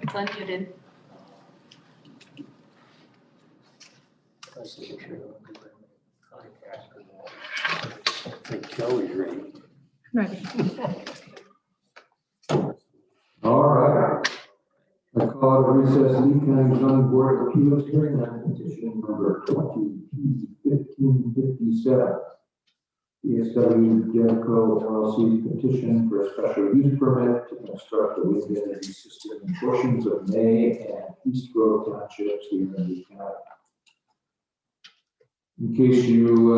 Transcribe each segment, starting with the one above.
It's unmuted. I think Kelly's ready. Ready. All right. I call it recess Lee County Zoning Board of Appeals hearing on petition number 20-1557. ESW Devco LLC petition for a special use permit to construct a wind energy system in portions of May and East Grove Townships here in Lee County. In case you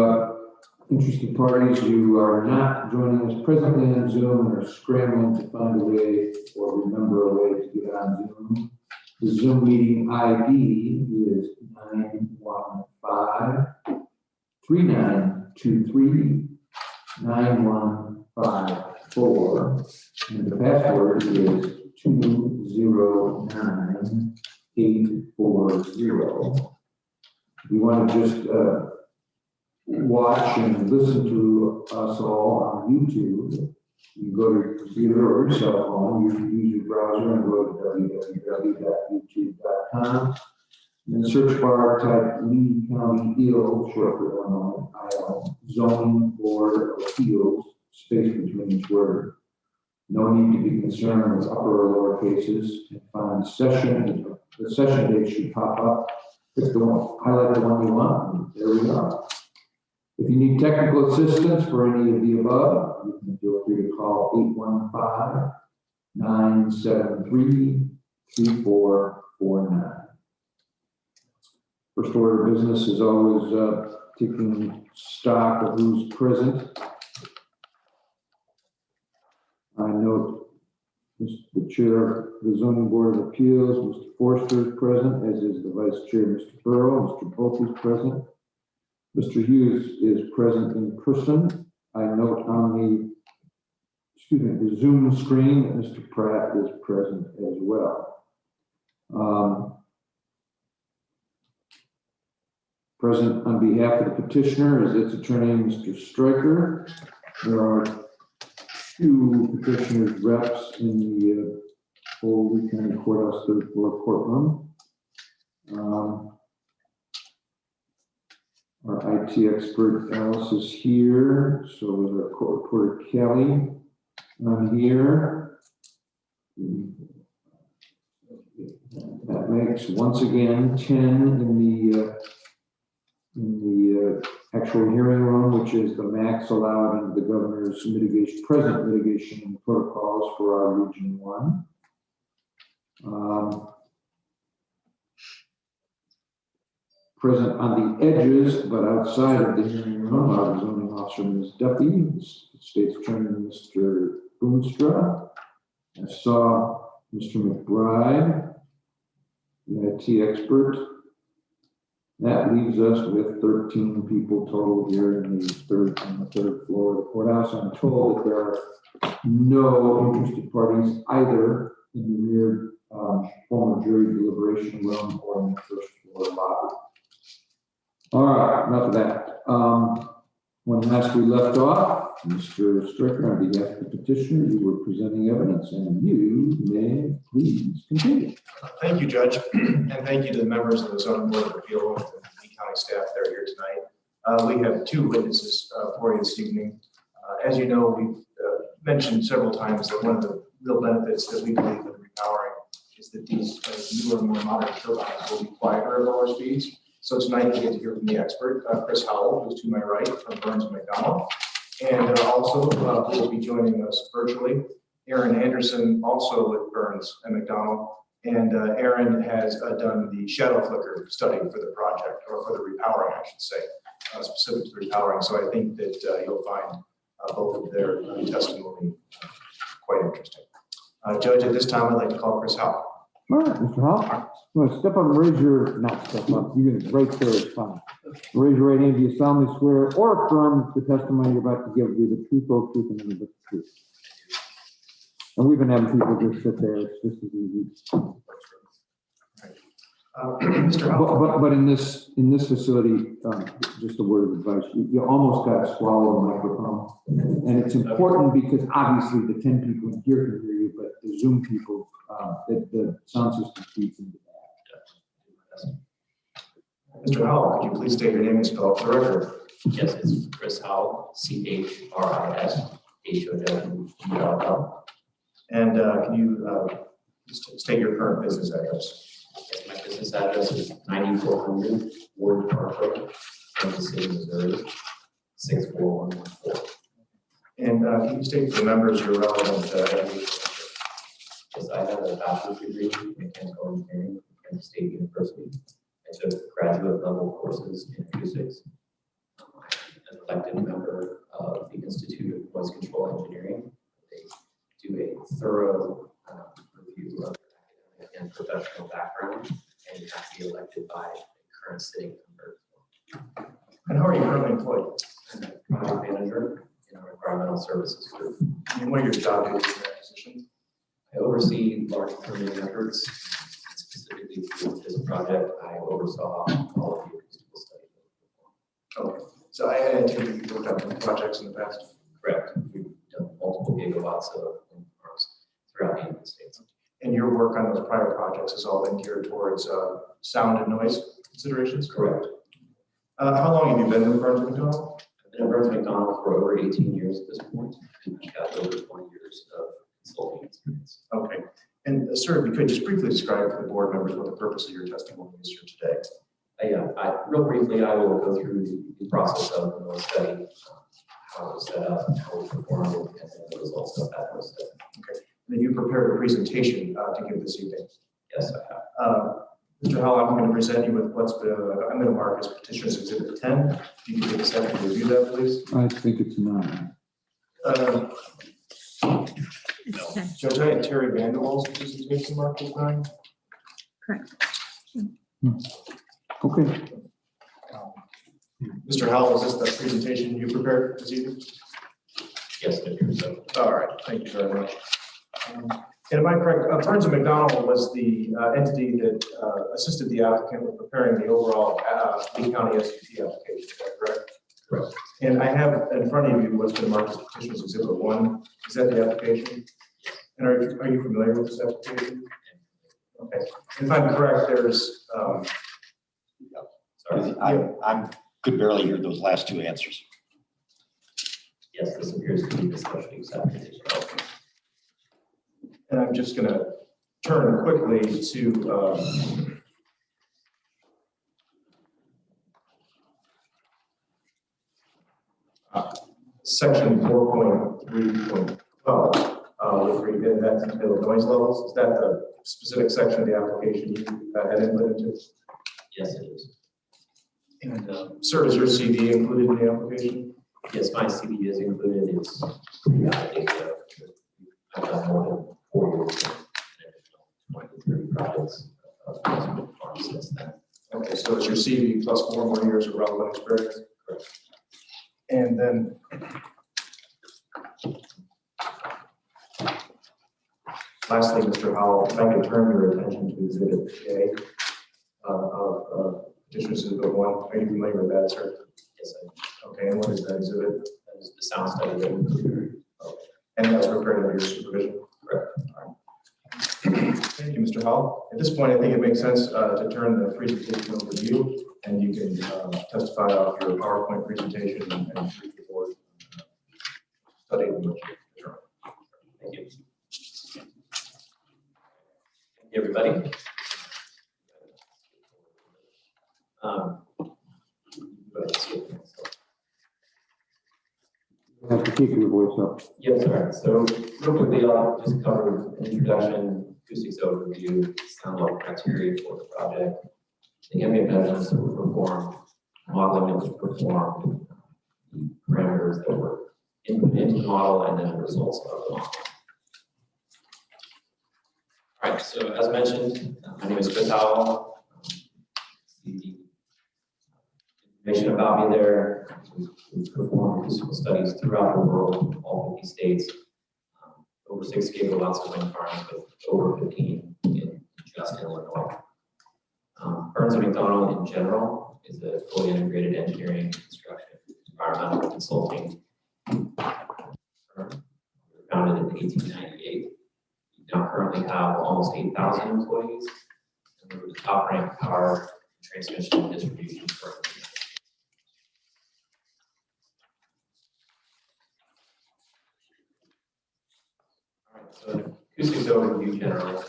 interested parties, you are not joining us presently on Zoom and are scrambling to find a way or remember a way to get on Zoom. The Zoom meeting ID is 915-3923-9154, and the password is 209840. If you want to just watch and listen to us all on YouTube, you can go to your computer or your cell phone, you can use your browser and go to www.youtube.com. In the search bar, type Lee County IL, short for Illinois, IL, Zoning Board of Appeals, space between each word. No need to be concerned with upper or lower cases, and find the session date should pop up. Pick the one, highlight the one you want, and there we are. If you need technical assistance for any of the above, you can feel free to call 815-973-3449. First order of business is always taking stock of who's present. I note the chair of the Zoning Board of Appeals, Mr. Forster, is present, as is the vice chair, Mr. Burrow. Mr. Polk is present. Mr. Hughes is present in person. I note on the Zoom screen that Mr. Pratt is present as well. Present on behalf of the petitioner is its attorney, Mr. Stryker. There are two petitioner's reps in the Old Lee County Courthouse third floor courtroom. Our IT expert Alice is here, so is our court reporter Kelly. I'm here. That makes once again 10 in the actual hearing room, which is the max allowed under the governor's present mitigation protocols for our Region 1. Present on the edges, but outside of the hearing room, our zoning officer, Ms. Duffy, the state's attorney, Mr. Boonstra. I saw Mr. McBride, the IT expert. That leaves us with 13 people total here on the third floor of the courthouse. I'm told that there are no interested parties either in the rear former jury deliberation room or in the first floor lobby. All right, enough of that. When last we left off, Mr. Stryker, on behalf of the petitioner, you were presenting evidence, and you may please continue. Thank you, Judge, and thank you to the members of the Zoning Board of Appeals and the Lee County staff that are here tonight. We have two witnesses for you this evening. As you know, we've mentioned several times that one of the real benefits that we believe in repowering is that these newer and more modern turbines will be quieter at lower speeds. So tonight we get to hear from the expert, Chris Howell, who's to my right from Burns and McDonald. And also who will be joining us virtually, Aaron Anderson, also with Burns and McDonald. And Aaron has done the shadow flicker study for the project, or for the repowering, I should say, specific to repowering. So I think that you'll find both of their testimony quite interesting. Judge, at this time, I'd like to call Chris Howell. All right, Mr. Howell, you want to step up and raise your, not step up, you can right there, it's fine. Raise your right hand, do you solemnly swear or affirm the testimony you're about to give will be the truth, whole truth, and nothing but the truth? And we've been having people just sit there, it's just as easy. Mr. Howell. But in this facility, just a word of advice, you almost got to swallow the microphone. And it's important because obviously the 10 people here can hear you, but the Zoom people the sound system feeds into that. Mr. Howell, could you please state your name and spell it for the record? Yes, it's Chris Howell, CHRISHOWL. And can you state your current business address? Yes, my business address is 9400 Ward Park Road, Kansas City, Missouri, 64114. And can you state for the members your relevant education? Yes, I have a bachelor's degree in mechanical engineering from Kansas State University. I took graduate level courses in acoustics. I'm an elected member of the Institute of Noise Control Engineering. They do a thorough review of academic and professional background, and you have to be elected by a current sitting member. And how are you currently employed? I'm a project manager in our environmental services group. And what are your job duties in that position? I oversee large permitting efforts. Specifically for this project, I oversaw all of the acoustical studies. Okay. So I had you worked on projects in the past. Correct. We've done multiple gigawatts of wind farms throughout the United States. And your work on those prior projects has all been geared towards sound and noise considerations? Correct. How long have you been with Burns McDonnell? I've been at Burns McDonnell for over 18 years at this point, and I've got over 20 years of consulting experience. Okay. And sir, if you could just briefly describe for the board members what the purpose of your testimony is here today. Real briefly, I will go through the process of the noise study, how it was set up, how it was performed, and then the results of that noise study. Okay. And then you prepared a presentation to give this evening. Yes, I have. Mr. Howell, I'm going to present you with what's been, I'm going to mark as Petitioner's Exhibit 10. If you could take a second to review that, please. I think it's 9. It's 10. Judge, I had Terry Vanderwall's presentation marked as 9. Correct. Okay. Mr. Howell, is this the presentation you prepared this evening? Yes, I do. So All right, thank you very much. And am I correct, Burns and McDonnell was the entity that assisted the applicant with preparing the overall Lee County SUP application, is that correct? correct. And I have in front of you what's been marked as Petitioner's Exhibit 1. Is that the application? And are you familiar with this application? Okay. If I'm correct, there's, Sorry. I could barely hear those last two answers. Yes, this appears to be the special use application. and I'm just going to turn quickly to section 4.3.12. With regard to that entitled noise levels. Is that the specific section of the application you had input into? Yes, it is. And sir, is your CD included in the application? Yes, my CD is included. It's pretty out of date. I've done more than 4 years and an additional 20 to 30 projects of farms since then. Okay, so it's your CD plus 4 more years of relevant experience? Correct. And then lastly, Mr. Howell, if I could turn your attention to Exhibit J of Petitioner's Exhibit 1. Are you familiar with that, sir? Yes, Okay, and what is that exhibit? that is the sound study that we included. And that's prepared under your supervision? Correct. Thank you, Mr. Howell. At this point, I think it makes sense to turn the presentation over to you, and you can testify off your PowerPoint presentation and brief the board study in which you determine. Thank you. Thank you, everybody. Go ahead, see it. You have to keep your voice up. Yes, sir. So real quickly, I'll just cover an introduction, acoustics overview, sound level criteria for the project, the ambient measurements that were performed, modeling that was performed, parameters that were input into the model, and then the results of the model. All right, so as mentioned, my name is Chris Howell. The information about me there, we've performed acoustical studies throughout the world, all 50 states, over 6 gigawatts of wind farms with over 15 in just Illinois. Burns and McDonnell in general is a fully integrated engineering, construction, environmental consulting firm. We were founded in 1898. We've now currently have almost 8,000 employees. And we're the top ranked power transmission and distribution firm. All right, so an acoustics overview generally.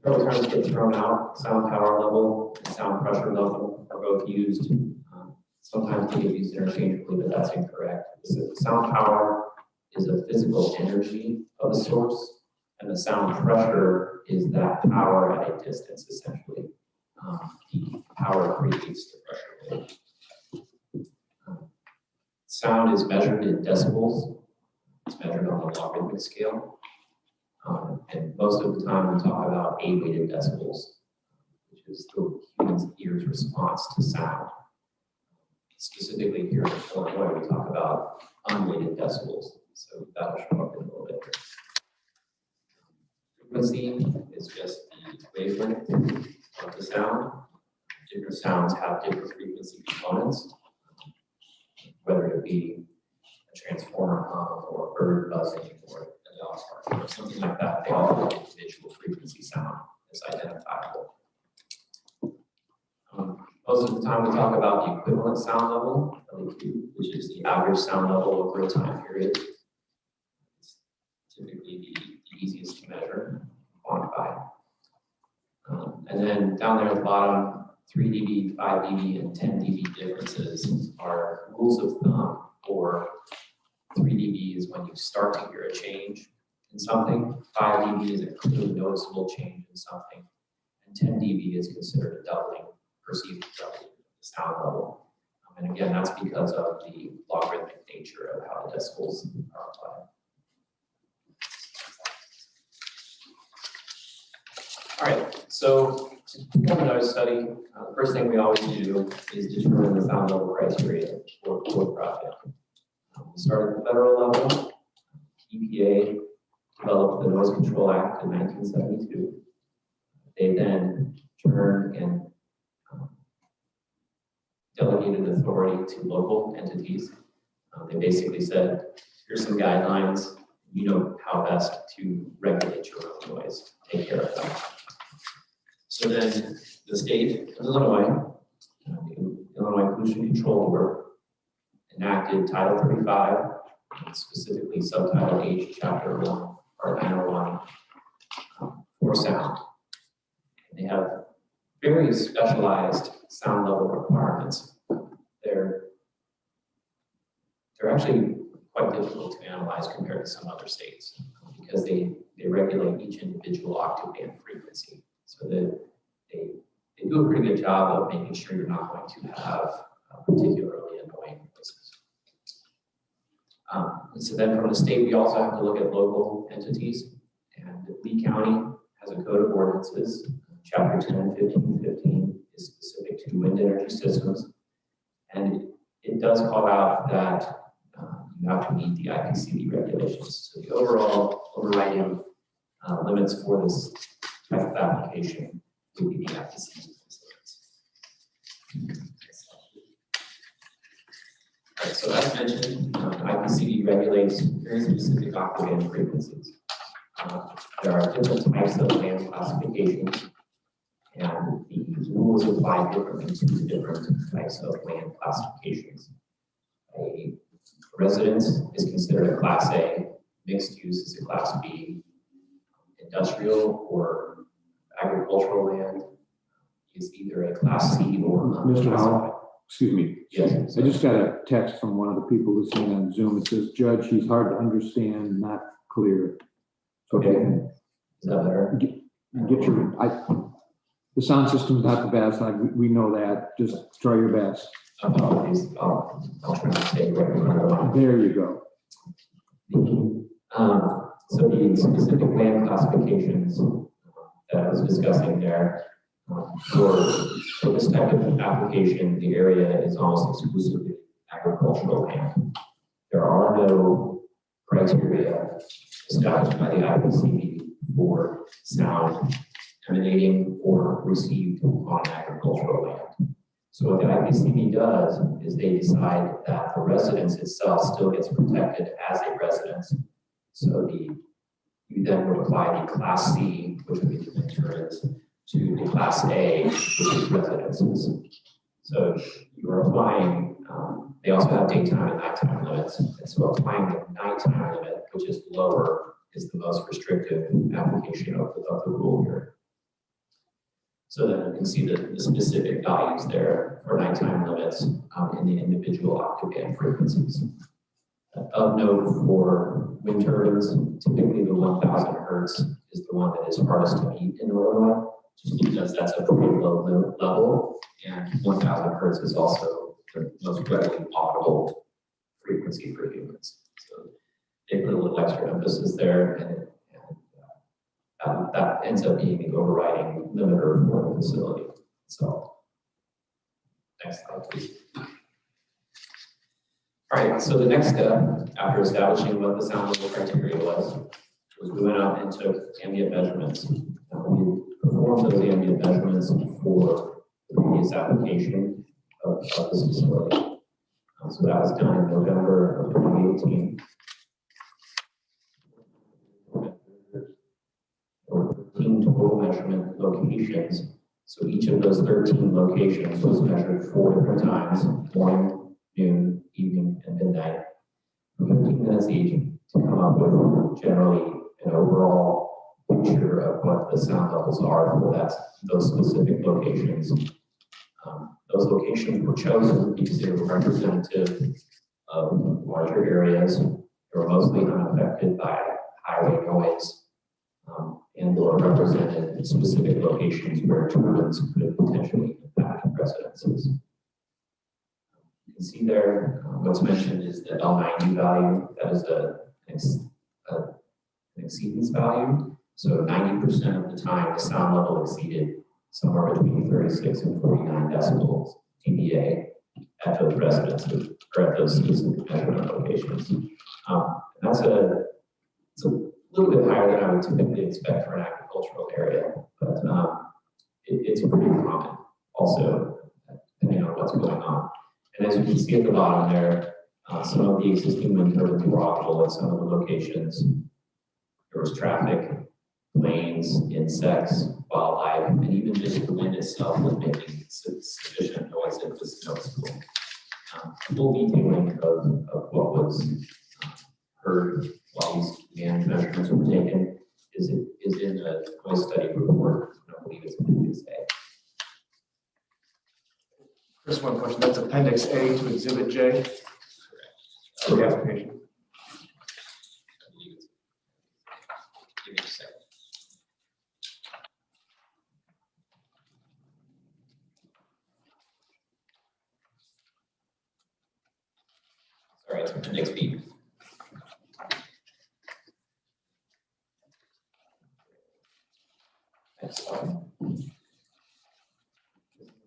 Several terms get thrown out. Sound power level and sound pressure level are both used. Sometimes they get used interchangeably, but that's incorrect. The sound power is a physical energy of a source, and the sound pressure is that power at a distance, essentially. The power creates the pressure wave. Sound is measured in decibels. It's measured on the logarithmic scale. And most of the time we talk about A-weighted decibels, which is the human's ear's response to sound. Specifically here in Illinois, we talk about unweighted decibels. So that'll show up in a little bit. Frequency is just the wavelength of the sound. Different sounds have different frequency components, whether it be a transformer hum or a bird buzzing or a dog barking or something like that. They all have individual frequency sound that's identifiable. Most of the time we talk about the equivalent sound level, LEQ, which is the average sound level over a time period. It's typically the easiest to measure, quantify. And then down there at the bottom, 3 dB, 5 dB, and 10 dB differences are rules of thumb. For 3 dB is when you start to hear a change in something, 5 dB is a clearly noticeable change in something, and 10 dB is considered a doubling, perceived doubling of the sound level. And again, that's because of the logarithmic nature of how the decibels are applied. All right, so to perform another study, the first thing we always do is determine the sound level criteria for the project. We start at the federal level. EPA developed the Noise Control Act in 1972. They then turned and delegated authority to local entities. They basically said, here's some guidelines. You know how best to regulate your own noise. Take care of them. So then the state of Illinois, the Illinois Pollution Control Board, enacted Title 35, specifically Subtitle H, Chapter 1, Part 901, for sound. And they have very specialized sound level requirements. They're actually quite difficult to analyze compared to some other states because they regulate each individual octave band frequency. So that they do a pretty good job of making sure you're not going to have particularly annoying noises. And so then from the state, we also have to look at local entities. And Lee County has a code of ordinances. Chapter 10, 15, 15 is specific to wind energy systems. And it does call out that you have to meet the IPCB regulations. So the overall overriding limits for this type of application would be the IPCB limits. All right, so as mentioned, IPCB regulates very specific octave band frequencies. There are different types of band classifications, and the rules apply differently to the different types of land classifications. A residence is considered a Class A, mixed use is a Class B, industrial or agricultural land is either a Class C or Mr. Howell, excuse me. Yes. I just got a text from one of the people listening on Zoom. It says, Judge, he's hard to understand, not clear. Okay. Is that better? Get your, the sound system's not the best, we know that, just try your best. Apologies. I'll try to stay right around. There you go. So the specific land classifications that I was discussing there, for this type of application, the area is almost exclusively agricultural land. There are no criteria established by the IPCB for sound emanating or received on agricultural land. So what the IPCB does is they decide that the residence itself still gets protected as a residence. So the You then would apply the Class C, which would be the wind turbines, to the Class A, which is residences. So you are applying, they also have daytime and nighttime limits. And so applying the nighttime limit, which is lower, is the most restrictive application of the rule here. So then you can see the specific values there for nighttime limits in the individual octave band frequencies. Of note for wind turbines, typically the 1000 hertz is the one that is hardest to meet in Illinois, just because that's a pretty low level, and 1000 hertz is also the most readily audible frequency for humans. So they put a little extra emphasis there, and that ends up being the overriding limiter for the facility. So, next slide, please. All right, so the next step after establishing what the sound level criteria was we went out and took ambient measurements. We performed those ambient measurements for the previous application of this facility. So that was done in November of 2018. There were 13 total measurement locations. So each of those 13 locations was measured 4 different times, morning, noon, evening, and midnight, for 15 minutes each, to come up with generally an overall picture of what the sound levels are for those specific locations. Those locations were chosen because they were representative of larger areas. They were mostly unaffected by highway noise, and they were represented in specific locations where turbines could potentially impact residences. You can see there, what's mentioned is the L90 value. That is an exceedance value. So 90% of the time, the sound level exceeded somewhere between 36 and 49 decibels dBA at those residences or at those specific measurement locations. It's a little bit higher than I would typically expect for an agricultural area, but it's pretty common also, depending on what's going on. And as you can see at the bottom there, some of the existing wind turbines were operable at some of the locations. There was traffic, planes, insects, wildlife, and even just the wind itself was making sufficient noise that was noticeable. Full detailing of what was heard while these demand measurements were taken is in the noise study report. I believe it's Appendix A. Chris, one question. That's Appendix A to Exhibit J. For the application. I believe it's. Give me a second. Sorry, it's Appendix B. Next slide.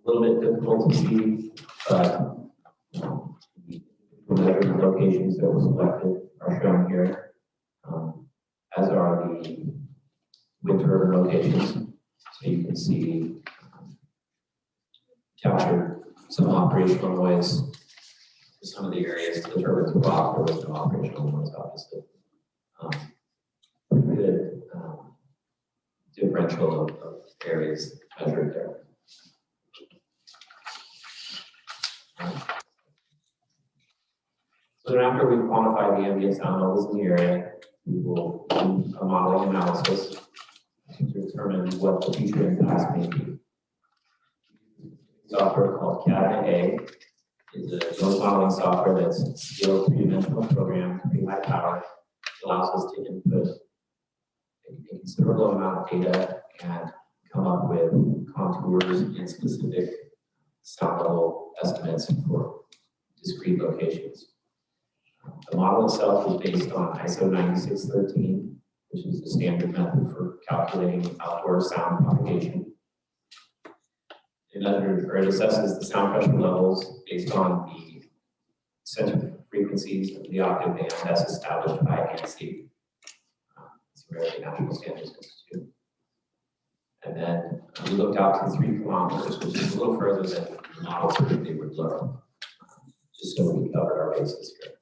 A little bit difficult to see, but the measurement locations that were selected are shown here, as are the wind turbine locations. So you can see captured some operational noise for some of the areas the turbines were off. There was no operational noise, obviously. Pretty good differential of areas measured there. So then after we quantify the ambient sound levels in the area, we will do a modeling analysis to determine what the future impacts may be. Software called CADNA A is a noise modeling software that's scaled three-dimensional program, pretty high power. It allows us to input a considerable amount of data and come up with contours and specific sound level estimates for discrete locations. The model itself is based on ISO 9613, which is the standard method for calculating outdoor sound propagation. It assesses the sound pressure levels based on the center frequencies of the octave band as established by ANSI, it's American National Standards Institute. And then we looked out to 3 kilometers, which is a little further than the model typically would look, just so we covered our bases here.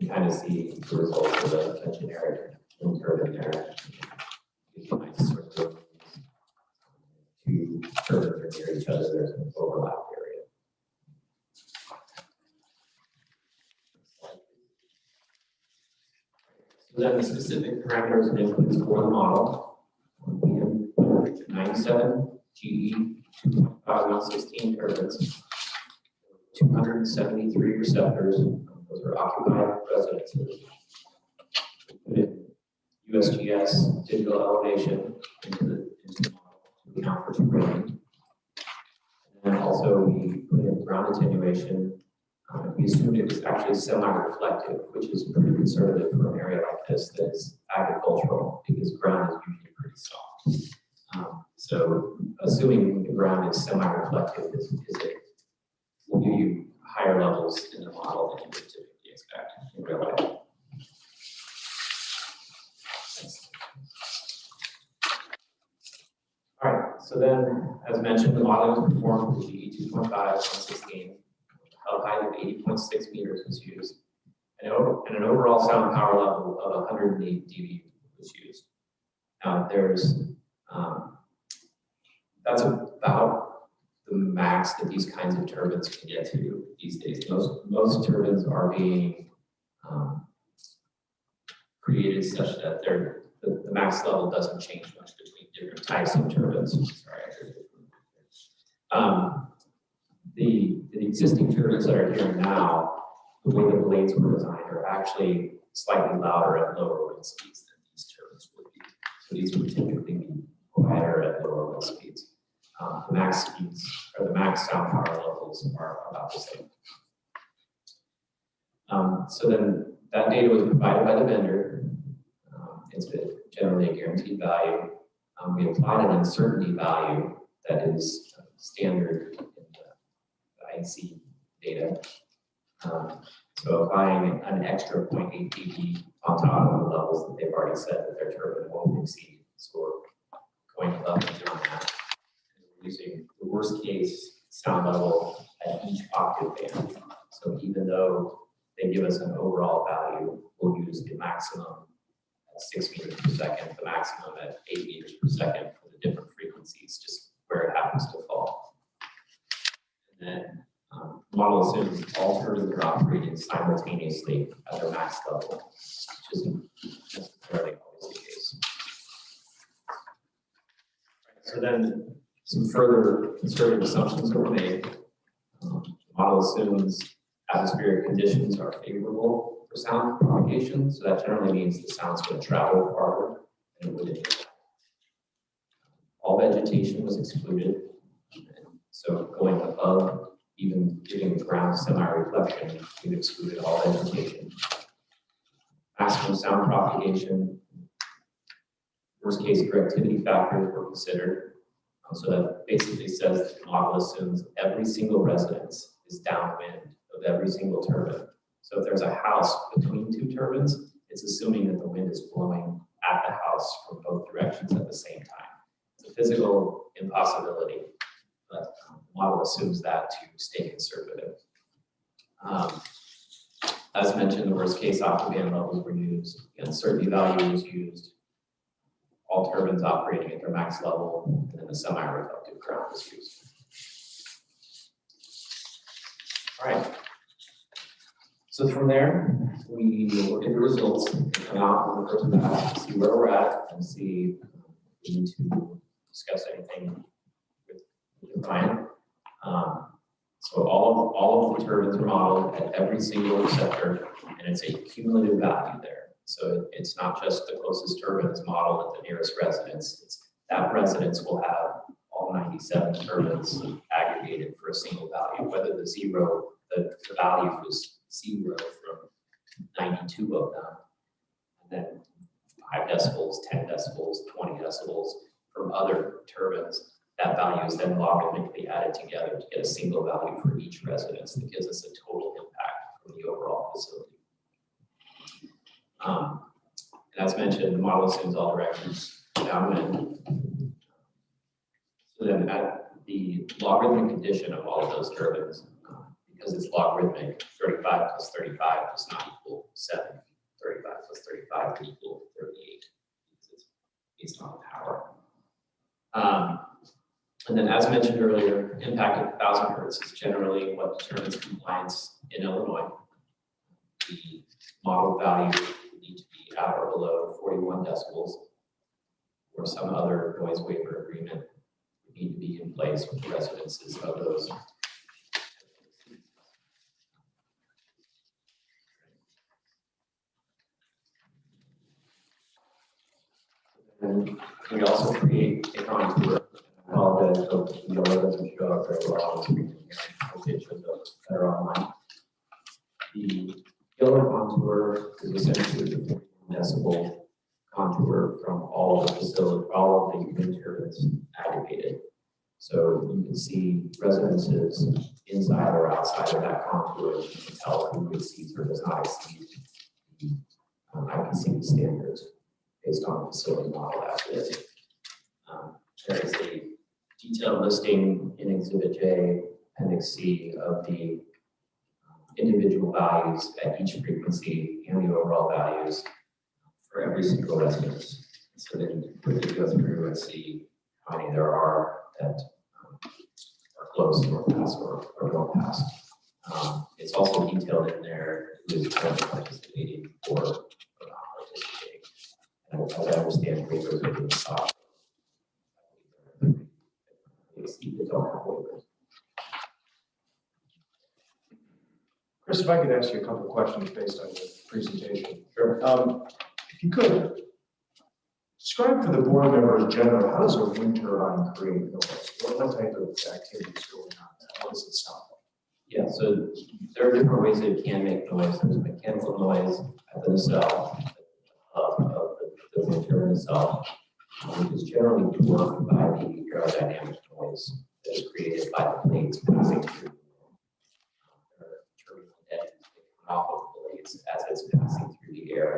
you kind of see the results of a generic wind turbine there. You can like sort of two turbines are near each other, there's an overlap area. So then the specific parameters and inputs for the model, we have 97 GE 2.5116 turbines, 273 receptors, those are occupied residences. We put in USGS digital elevation into the model to account for terrain. And then also we put in ground attenuation. We assumed it was actually semi-reflective, which is pretty conservative for an area like this that is agricultural, because ground is usually pretty soft. So assuming the ground is semi-reflective will give you higher levels in the model than you would typically expect in real life. All right, so then, as mentioned, the modeling was performed with GE 2.5/116. A height of 80.6 meters was used, and an overall sound power level of 108 dB was used. Now, that's about the max that these kinds of turbines can get to these days. Most turbines are being created such that the max level doesn't change much between different types of turbines. Sorry, the existing turbines that are here now, the way the blades were designed, are actually slightly louder at lower wind speeds than these turbines would be. So these would typically be quieter at lower wind speeds. The max speeds, or the max sound power levels, are about the same. So then that data was provided by the vendor. It's generally a guaranteed value. We applied an uncertainty value that is standard in the IEC data. So applying an extra 0.8 dB on top of the levels that they've already said that their turbine won't exceed. So we're going above and beyond that. We're using the worst case sound level at each octave band. So even though they give us an overall value, we'll use the maximum at 6 meters per second, the maximum at 8 meters per second for the different frequencies, just where it happens to fall. And then the model assumes all turbines are operating simultaneously at their max level, which isn't necessarily always the case. So then some further conservative assumptions were made. The model assumes atmospheric conditions are favorable for sound propagation, so that generally means the sound's going to travel farther than it would indicate. All vegetation was excluded, and so going above even giving the ground semi-reflection, we've excluded all vegetation. Maximum sound propagation, worst case directivity factors were considered. So that basically says that the model assumes every single residence is downwind of every single turbine. So if there's a house between two turbines, it's assuming that the wind is blowing at the house from both directions at the same time. It's a physical impossibility, but the model assumes that to stay conservative. As mentioned, the worst case octave-band levels were used, the uncertainty value was used, all turbines operating at their max level, and then the semi-reflective ground was used. All right. So from there, we look at the results and come out in the first pass, see where we're at, and see if we need to discuss anything with the client. So all of the turbines are modeled at every single receptor, and it's a cumulative value there. So it's not just the closest turbine is modeled at the nearest residence. It's that residence will have all 97 turbines aggregated for a single value, whether the value was 0 from 92 of them, and then 5 decibels, 10 decibels, 20 decibels from other turbines. That value is then logarithmically added together to get a single value for each residence that gives us a total impact from the overall facility. And as mentioned, the model assumes all directions downwind. So then at the logarithmic condition of all of those turbines, because it's logarithmic, 35 plus 35 does not equal 7. 35 plus 35 would equal 38, because it's based on power. And then, as mentioned earlier, impact at 1,000 hertz is generally what determines compliance in Illinois. The model value would need to be at or below 41 decibels, or some other noise waiver agreement would need to be in place with the residences of those. And we also create a contour. I apologize, folks, you know, it doesn't show up very well on the screen. Hopefully it shows up better online. The yellow contour is essentially the 41 decibel contour from all of the facility, all of the wind turbines aggregated. So you can see residences inside or outside of that contour. You can tell who exceeds or does not exceed the IPCC standards based on the facility model as it is. There is a detailed listing in Exhibit J, Appendix C of the individual values at each frequency and the overall values for every single residence. So then you quickly go through and see how many there are that are close or pass or don't pass. It's also detailed in there who is currently participating or not participating. And as I understand, waivers are being sought. They don't have waivers. Chris, if I could ask you a couple of questions based on your presentation. Sure. If you could, describe for the board members generally, how does a wind turbine create noise? What type of activity is going on there? What does it sound like? Yeah, so there are different ways that it can make noise. There's mechanical noise at the nacelle of the wind turbine itself, which is generally dwarfed by the aerodynamic noise that is created by the blades passing through terminal edges off of the blades as it's passing through the air,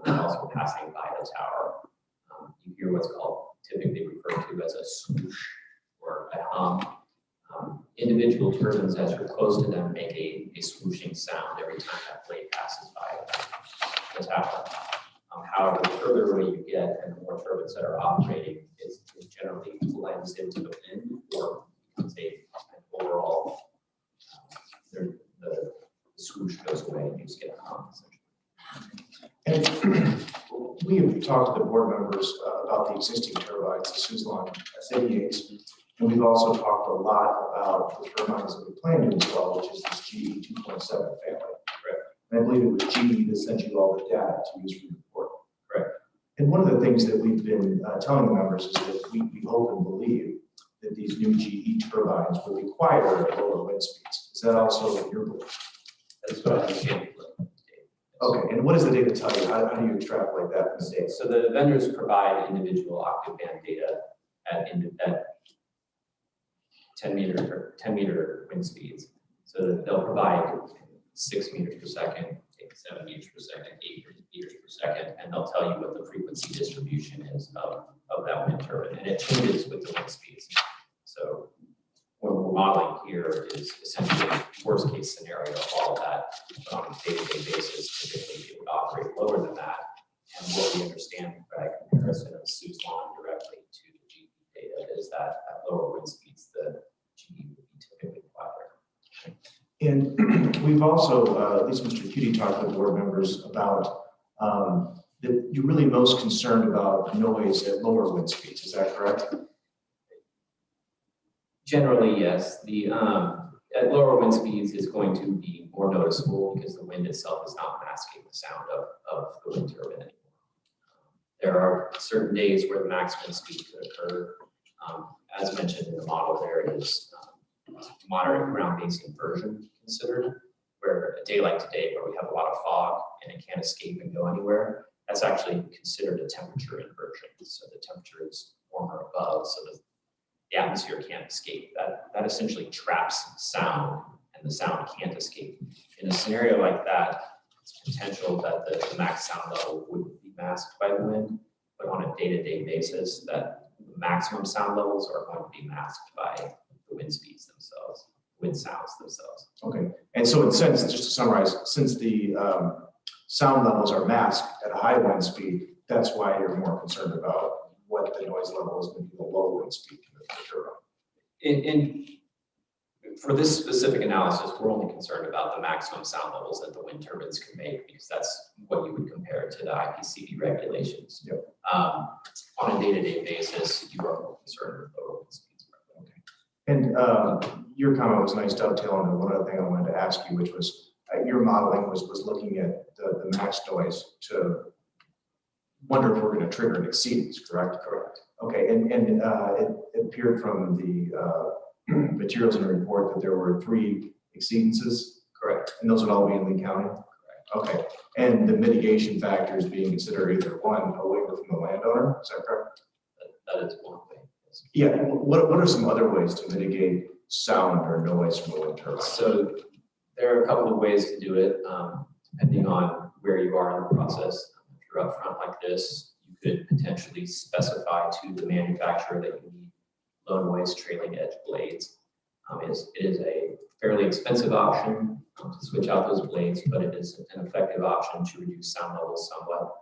and also passing by the tower. You hear what's called, typically referred to as a swoosh or a hum. Individual turbines, as you're close to them, make a swooshing sound every time that blade passes by the tower. However, the further away you get and the more turbines that are operating, it generally blends into the wind or becomes an overall, the swoosh goes away and you just get a hum. And we have talked to the board members about the existing turbines, the Suzlon S88s, and we've also talked a lot about the turbines that we plan to install, which is this GE 2.7 family. Correct. And I believe it was GE that sent you all the data to use for your report. Correct. And one of the things that we've been telling the members is that we hope and believe that these new GE turbines will require lower wind speeds. Is that also your belief? That's what I understand. Okay, and what does the data tell you? How do you extrapolate that from the data? So the vendors provide individual octave band data at 10 meter wind speeds. So they'll provide 6 meters per second, 7 meters per second, 8 meters per second, and they'll tell you what the frequency distribution is of that wind turbine, and it changes with the wind speeds. So what we're modeling here is essentially worst case scenario of all of that, but on a day-to-day basis, typically it would operate lower than that. And what we understand by comparison of Suzlon directly to the GE data is that at lower wind speeds, the GE would be typically quieter. And we've also, at least Mr. Cutie talked to the board members about that you're really most concerned about noise at lower wind speeds. Is that correct? Generally, yes. The at lower wind speeds is going to be more noticeable because the wind itself is not masking the sound of the wind turbine anymore. There are certain days where the maximum speed could occur. As mentioned in the model, there is moderate ground basing inversion considered, where a day like today, where we have a lot of fog and it can't escape and go anywhere, that's actually considered a temperature inversion. So the temperature is warmer above, so the atmosphere can't escape. That essentially traps sound, and the sound can't escape. In a scenario like that, it's potential that the max sound level wouldn't be masked by the wind, but on a day-to-day basis, that the maximum sound levels are going to be masked by the wind speeds themselves. wind sounds themselves. Okay, and so in sense, just to summarize, since the sound levels are masked at a high wind speed, that's why you're more concerned about what the noise level is going to be the low wind speed of the turbine. For this specific analysis, we're only concerned about the maximum sound levels that the wind turbines can make, because that's what you would compare to the IPCB regulations. Yep. On a day-to-day basis, you are more concerned with lower wind speeds. And your comment was nice dovetailing on one other thing I wanted to ask you, which was your modeling was looking at the max noise to wonder if we're going to trigger an exceedance, correct? Correct. Okay, and it appeared from the materials in the report that there were 3 exceedances. Correct. And those would all be in Lee County? Correct. Okay, and the mitigation factors being considered either one, a waiver from the landowner, is that correct? That is one way. Yeah, what are some other ways to mitigate sound or noise from a wind turbine? So there are a couple of ways to do it, depending on where you are in the process. If you're upfront like this, you could potentially specify to the manufacturer that you need low noise trailing edge blades. It is a fairly expensive option to switch out those blades, but it is an effective option to reduce sound levels somewhat.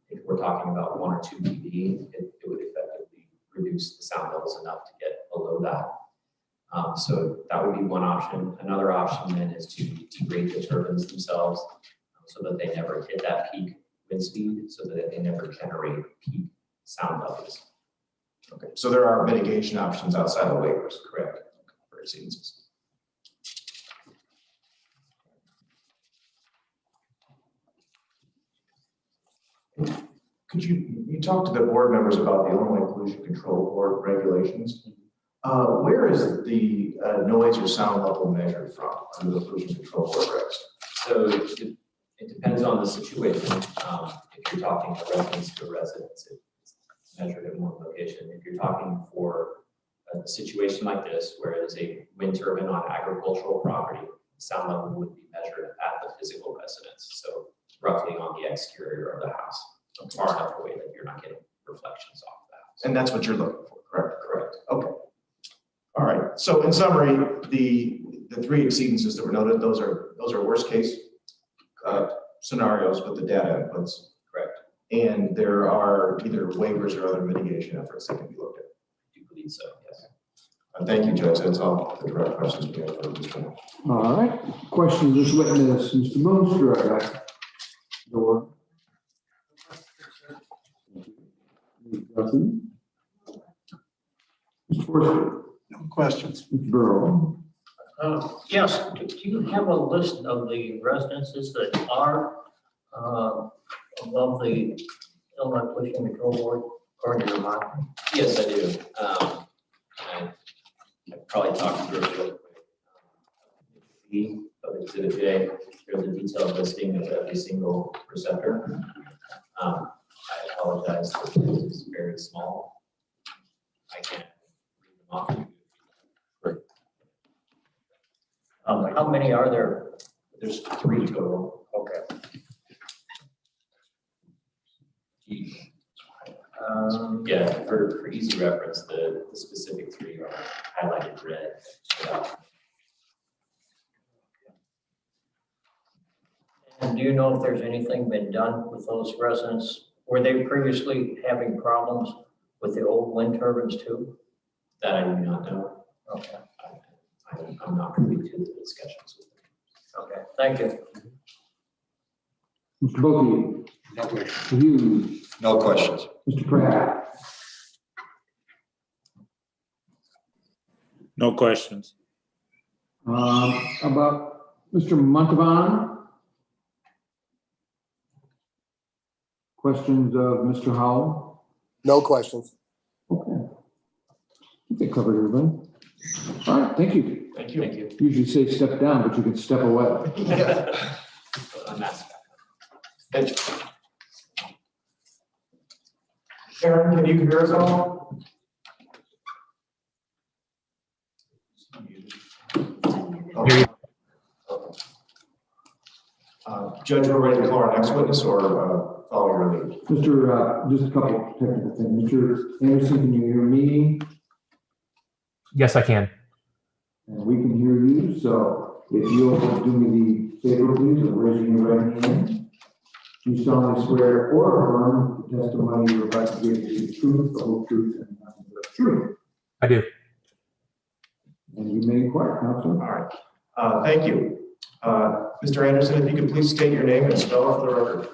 If we're talking about 1 or 2 dB, it would effectively reduce the sound levels enough to get below that. So that would be one option. Another option then is to degrade the turbines themselves so that they never hit that peak wind speed, so that they never generate peak sound levels. Okay, so there are mitigation options outside of waivers, correct, for exceedances. Could you talk to the board members about the Illinois Pollution Control Board regulations? Where is the noise or sound level measured from under the Pollution Control Board regs? So it depends on the situation. If you're talking to residence to residence, it's measured at one location. If you're talking for a situation like this, where it is a wind turbine on agricultural property, the sound level would be measured at the physical residence. So roughly on the exterior of the house, far enough away that you're not getting reflections off the house. And that's what you're looking for, correct? Correct. Okay. All right. So in summary, the 3 exceedances that were noted, those are worst case scenarios with the data inputs. Correct. And there are either waivers or other mitigation efforts that can be looked at. I do believe so, yes. Thank you, Judge. That's all the direct questions we have for this one. All right, questions, this witness, Mr. Moonstruck. Door. Nothing. Mr. Forster. No questions. Mr. Burrow. Yes, do you have a list of the residences that are above the Illinois Pollution Control Board according to your modeling? Yes, I do. I probably talked through it really quick. Of Exhibit J, there's a detailed listing of every single receptor. I apologize, this is very small. I can't read them off. How many are there? There's 3 total. Okay. Yeah, for easy reference, the specific 3 are highlighted red. And do you know if there's anything been done with those residents? Were they previously having problems with the old wind turbines too? That I do not know. Okay, I'm not privy to the discussions with them. okay, thank you. Mr. Bulkey. No questions. Mr. Hughes. No questions. Mr. Pratt. No questions. About Mr. Montalban? Questions of Mr. Howell? No questions. Okay. I think they covered everybody. All right, thank you. Thank you. Thank you. Usually say step down, but you can step away. Unmask. Thank you. Karen, can you hear us all? Okay. Judge, we're ready to call our next witness or follow your lead? Mr. Just a couple of technical things. Mr. Anderson, can you hear me? Yes, I can. and we can hear you. So if you'll do me the favor, please, of raising your right hand. You solemnly swear or affirm the testimony you're about to give is the truth, the whole truth, and nothing but the truth. I do. And you may inquire, Counselor. All right. Thank you. Mr. Anderson, if you could please state your name and spell it for the record.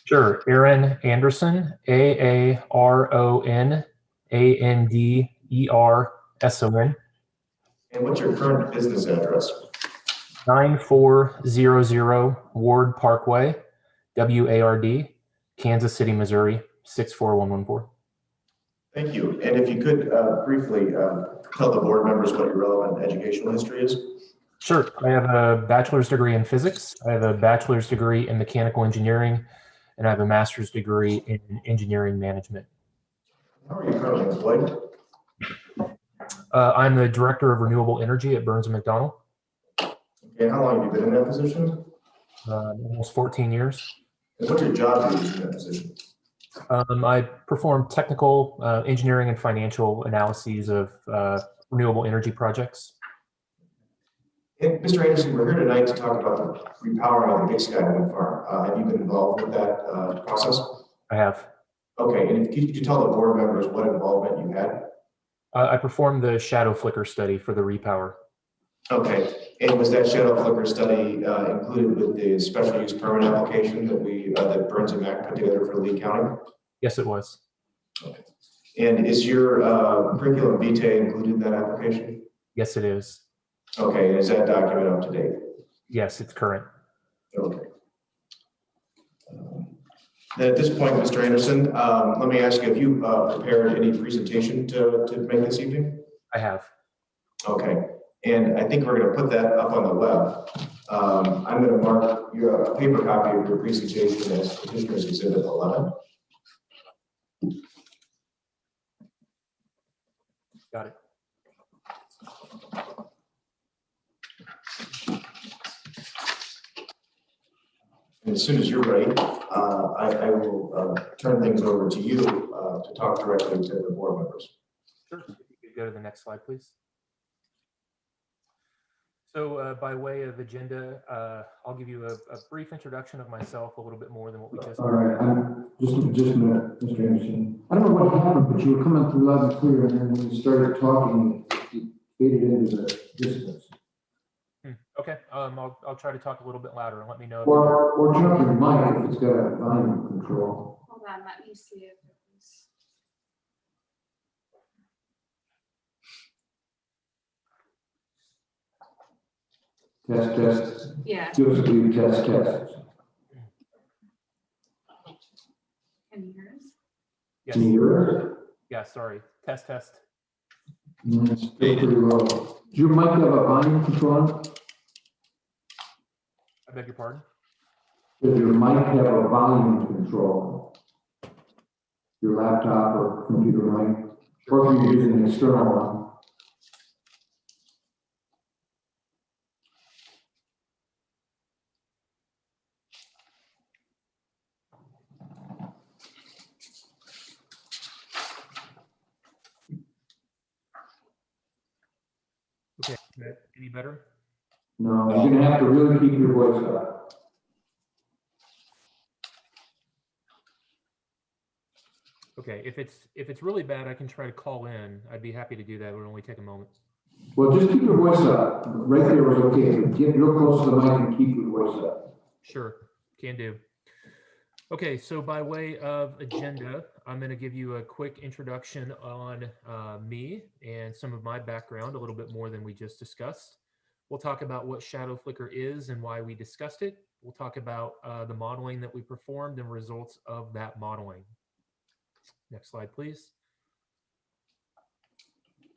Sure. Aaron Anderson, AARON ANDERSON, And what's your current business address? 9400 Ward Parkway, WARD, Kansas City, Missouri, 64114. Thank you. And if you could briefly tell the board members what your relevant educational history is. Sure. I have a bachelor's degree in physics. I have a bachelor's degree in mechanical engineering, and I have a master's degree in engineering management. How are you currently employed? I'm the director of renewable energy at Burns & McDonnell. And how long have you been in that position? Almost 14 years. And what's your job duties in that position? I perform technical engineering and financial analyses of renewable energy projects. And Mr. Anderson, we're here tonight to talk about the repowering of the Big Sky Wind Farm. Have you been involved with that process? I have. Okay, and could you tell the board members what involvement you had? I performed the shadow flicker study for the repower. Okay, and was that shadow flicker study included with the special use permit application that Burns and Mac put together for Lee County? Yes, it was. Okay. And is your curriculum vitae included in that application? Yes, it is. Okay, and is that document up to date? Yes, it's current. Okay. Then at this point, Mr. Anderson, let me ask you if you prepared any presentation to make this evening? I have. Okay, and I think we're going to put that up on the web. I'm going to mark your paper copy of your presentation as Petitioner's Exhibit 11. Got it. And as soon as you're ready, I will turn things over to you to talk directly to the board members. Sure. If you could go to the next slide, please. So by way of agenda, I'll give you a brief introduction of myself, a little bit more than what we just. All right, just a minute, Mr. Anderson. I don't know what happened, but you were coming through loud and clear, and then when you started talking, it faded into the distance. Okay, I'll try to talk a little bit louder and let me know. Or turn up your mic if it's got a volume control. Hold on, let me see if it was. Test. Yeah, Give us a few test. can you hear us? Yes. Can you hear us? Yeah, sorry. Test. It's still pretty low. Does your mic have a volume control on it? I beg your pardon? Does your mic have a volume control? Your laptop or computer mic? Or if you're using an external one? Okay, any better? No, you're gonna have to really keep your voice up. Okay, if it's really bad, I can try to call in. I'd be happy to do that. It would only take a moment. Well, just keep your voice up. Right there was okay. Get real close to the mic and keep your voice up. Sure, can do. Okay, so by way of agenda, I'm going to give you a quick introduction on me and some of my background, a little bit more than we just discussed. We'll talk about what shadow flicker is and why we discussed it. We'll talk about the modeling that we performed and results of that modeling. Next slide, please.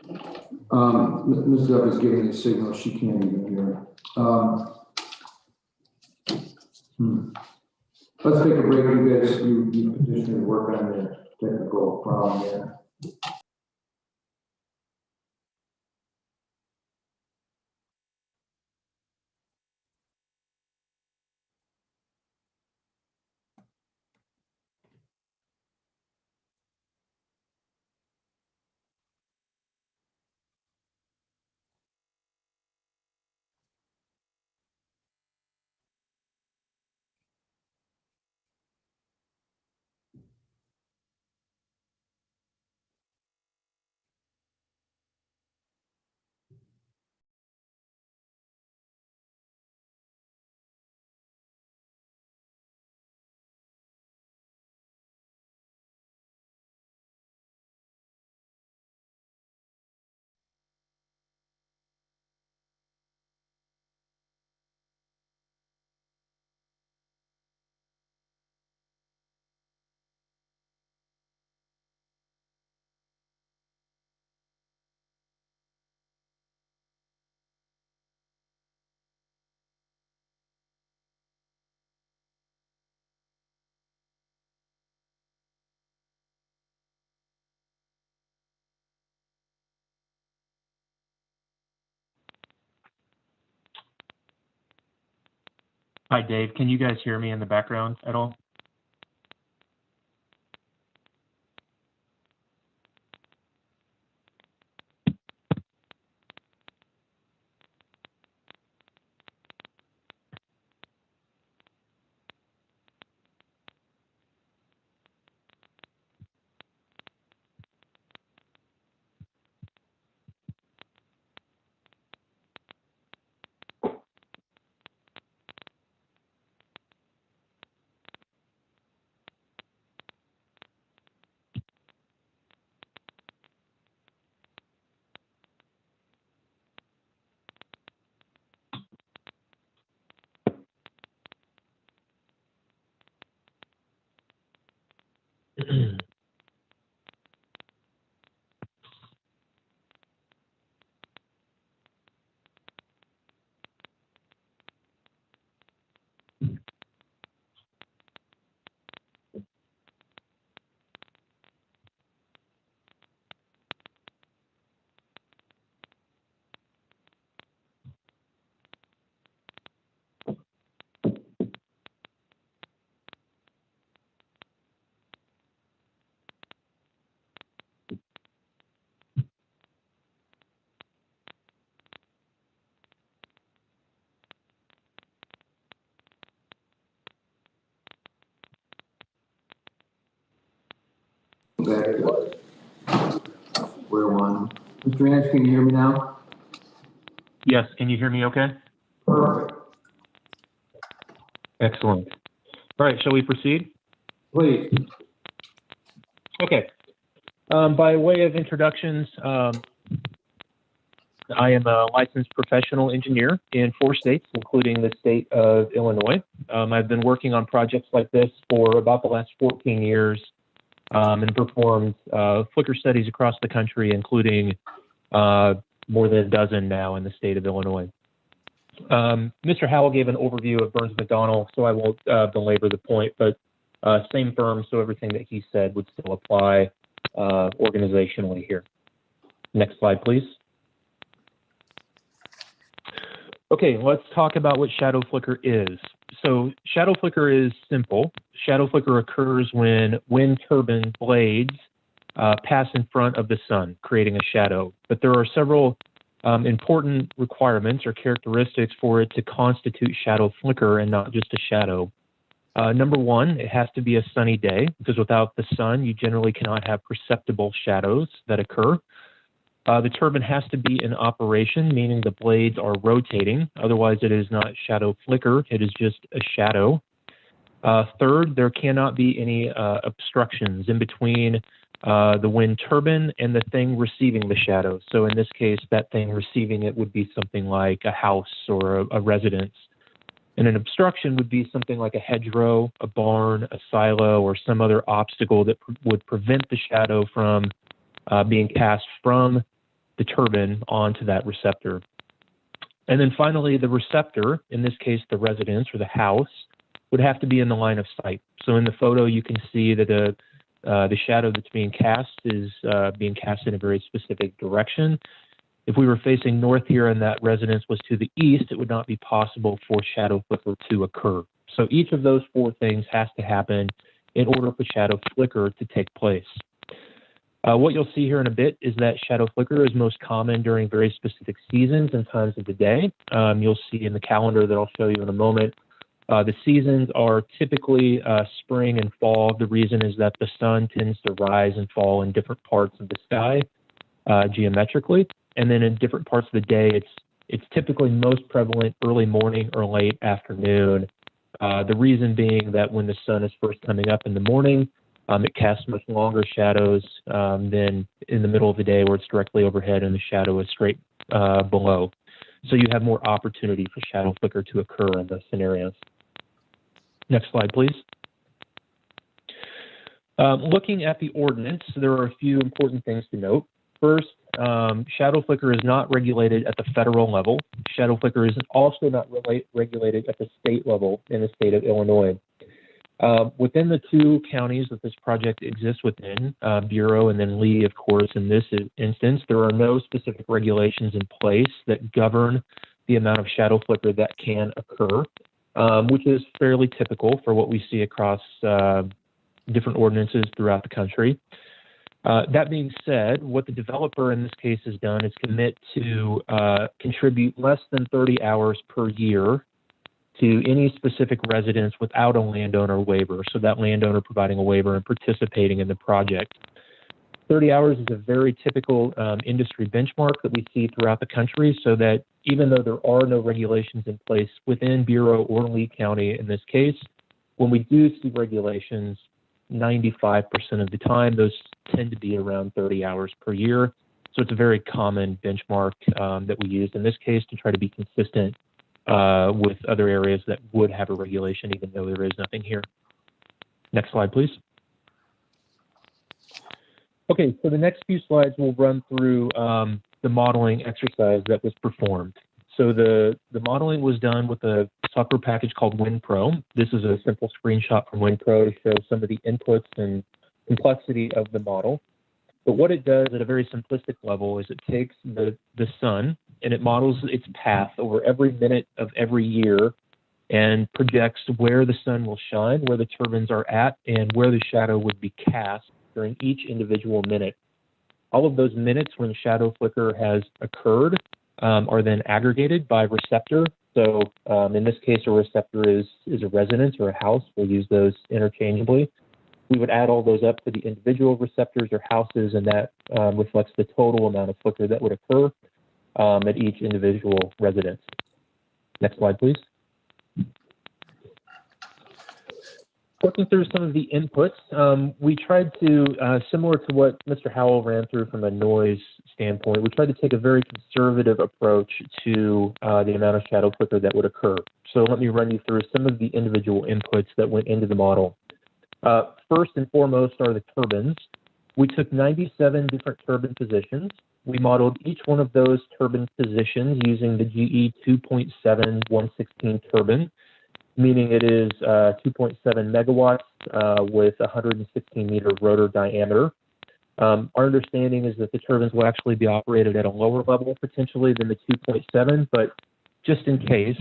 Ms. Duff is giving a signal. She can't even hear. Let's take a break. You guys, you petitioner work on the technical problem there. Hi, Dave. Can you guys hear me in the background at all? Back to square one. Mr. Ange, can you hear me now? Yes. Can you hear me okay? Perfect. Excellent. All right. Shall we proceed? Please. Okay. By way of introductions, I am a licensed professional engineer in 4 states, including the state of Illinois. I've been working on projects like this for about the last 14 years and performed flicker studies across the country, including more than a dozen now in the state of Illinois. Mr. Howell gave an overview of Burns McDonnell, so I won't belabor the point, but same firm, so everything that he said would still apply organizationally here. Next slide, please. Okay, let's talk about what shadow flicker is. So shadow flicker is simple. Shadow flicker occurs when wind turbine blades pass in front of the sun, creating a shadow. But there are several important requirements or characteristics for it to constitute shadow flicker and not just a shadow. Number one, it has to be a sunny day, because without the sun, you generally cannot have perceptible shadows that occur. The turbine has to be in operation, meaning the blades are rotating. Otherwise, it is not shadow flicker. It is just a shadow. Third, there cannot be any obstructions in between the wind turbine and the thing receiving the shadow. So in this case, that thing receiving it would be something like a house or a residence. And an obstruction would be something like a hedgerow, a barn, a silo, or some other obstacle that would prevent the shadow from being cast from the turbine onto that receptor. And then finally, the receptor, in this case, the residence or the house, would have to be in the line of sight. So in the photo, you can see that the shadow that's being cast is being cast in a very specific direction. If we were facing north here and that residence was to the east, it would not be possible for shadow flicker to occur. So each of those 4 things has to happen in order for shadow flicker to take place. What you'll see here in a bit is that shadow flicker is most common during very specific seasons and times of the day. You'll see in the calendar that I'll show you in a moment. The seasons are typically spring and fall. The reason is that the sun tends to rise and fall in different parts of the sky geometrically. And then in different parts of the day, it's typically most prevalent early morning or late afternoon. The reason being that when the sun is first coming up in the morning, it casts much longer shadows than in the middle of the day where it's directly overhead and the shadow is straight below. So you have more opportunity for shadow flicker to occur in those scenarios. Next slide, please. Looking at the ordinance, there are a few important things to note. First, shadow flicker is not regulated at the federal level. Shadow flicker is also not regulated at the state level in the state of Illinois. Within the 2 counties that this project exists within, Bureau and then Lee, of course, in this instance, there are no specific regulations in place that govern the amount of shadow flicker that can occur. which is fairly typical for what we see across different ordinances throughout the country. That being said, what the developer in this case has done is commit to contribute less than 30 hours per year to any specific residence without a landowner waiver. So that landowner providing a waiver and participating in the project. 30 hours is a very typical industry benchmark that we see throughout the country, so that even though there are no regulations in place within Bureau or Lee County in this case, when we do see regulations, 95% of the time, those tend to be around 30 hours per year. So it's a very common benchmark that we use in this case to try to be consistent with other areas that would have a regulation, even though there is nothing here. Next slide, please. Okay, so the next few slides will run through the modeling exercise that was performed. So the modeling was done with a software package called WinPro. This is a simple screenshot from WinPro to show some of the inputs and complexity of the model. But what it does at a very simplistic level is it takes the sun and it models its path over every minute of every year and projects where the sun will shine, where the turbines are at, and where the shadow would be cast during each individual minute. All of those minutes when shadow flicker has occurred are then aggregated by receptor. So in this case, a receptor is a residence or a house. We'll use those interchangeably. We would add all those up for the individual receptors or houses, and that reflects the total amount of flicker that would occur at each individual residence. Next slide, please. Working through some of the inputs, we tried to, similar to what Mr. Howell ran through from a noise standpoint, we tried to take a very conservative approach to the amount of shadow flicker that would occur. So let me run you through some of the individual inputs that went into the model. First and foremost are the turbines. We took 97 different turbine positions. We modeled each one of those turbine positions using the GE 2.7 116 turbine, meaning it is 2.7 megawatts with 116 meter rotor diameter. Our understanding is that the turbines will actually be operated at a lower level potentially than the 2.7, but just in case,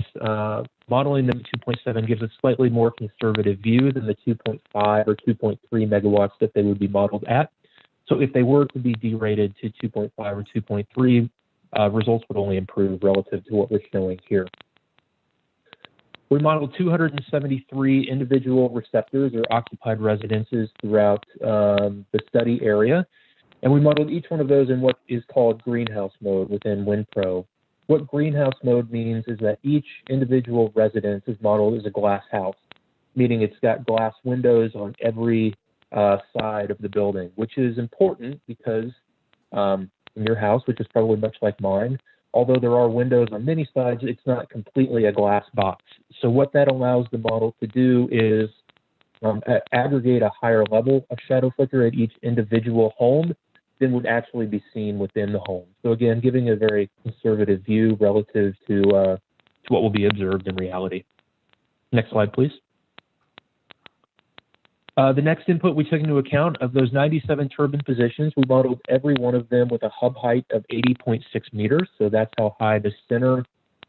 modeling them at 2.7 gives a slightly more conservative view than the 2.5 or 2.3 megawatts that they would be modeled at. So if they were to be derated to 2.5 or 2.3, results would only improve relative to what we're showing here. We modeled 273 individual receptors or occupied residences throughout the study area, and we modeled each one of those in what is called greenhouse mode within WinPro. What greenhouse mode means is that each individual residence is modeled as a glass house, meaning it's got glass windows on every side of the building, which is important because in your house, which is probably much like mine, although there are windows on many sides, it's not completely a glass box. So what that allows the model to do is aggregate a higher level of shadow flicker at each individual home than would actually be seen within the home. So again, giving a very conservative view relative to what will be observed in reality. Next slide, please. The next input we took into account of those 97 turbine positions, we modeled every one of them with a hub height of 80.6 meters. So that's how high the center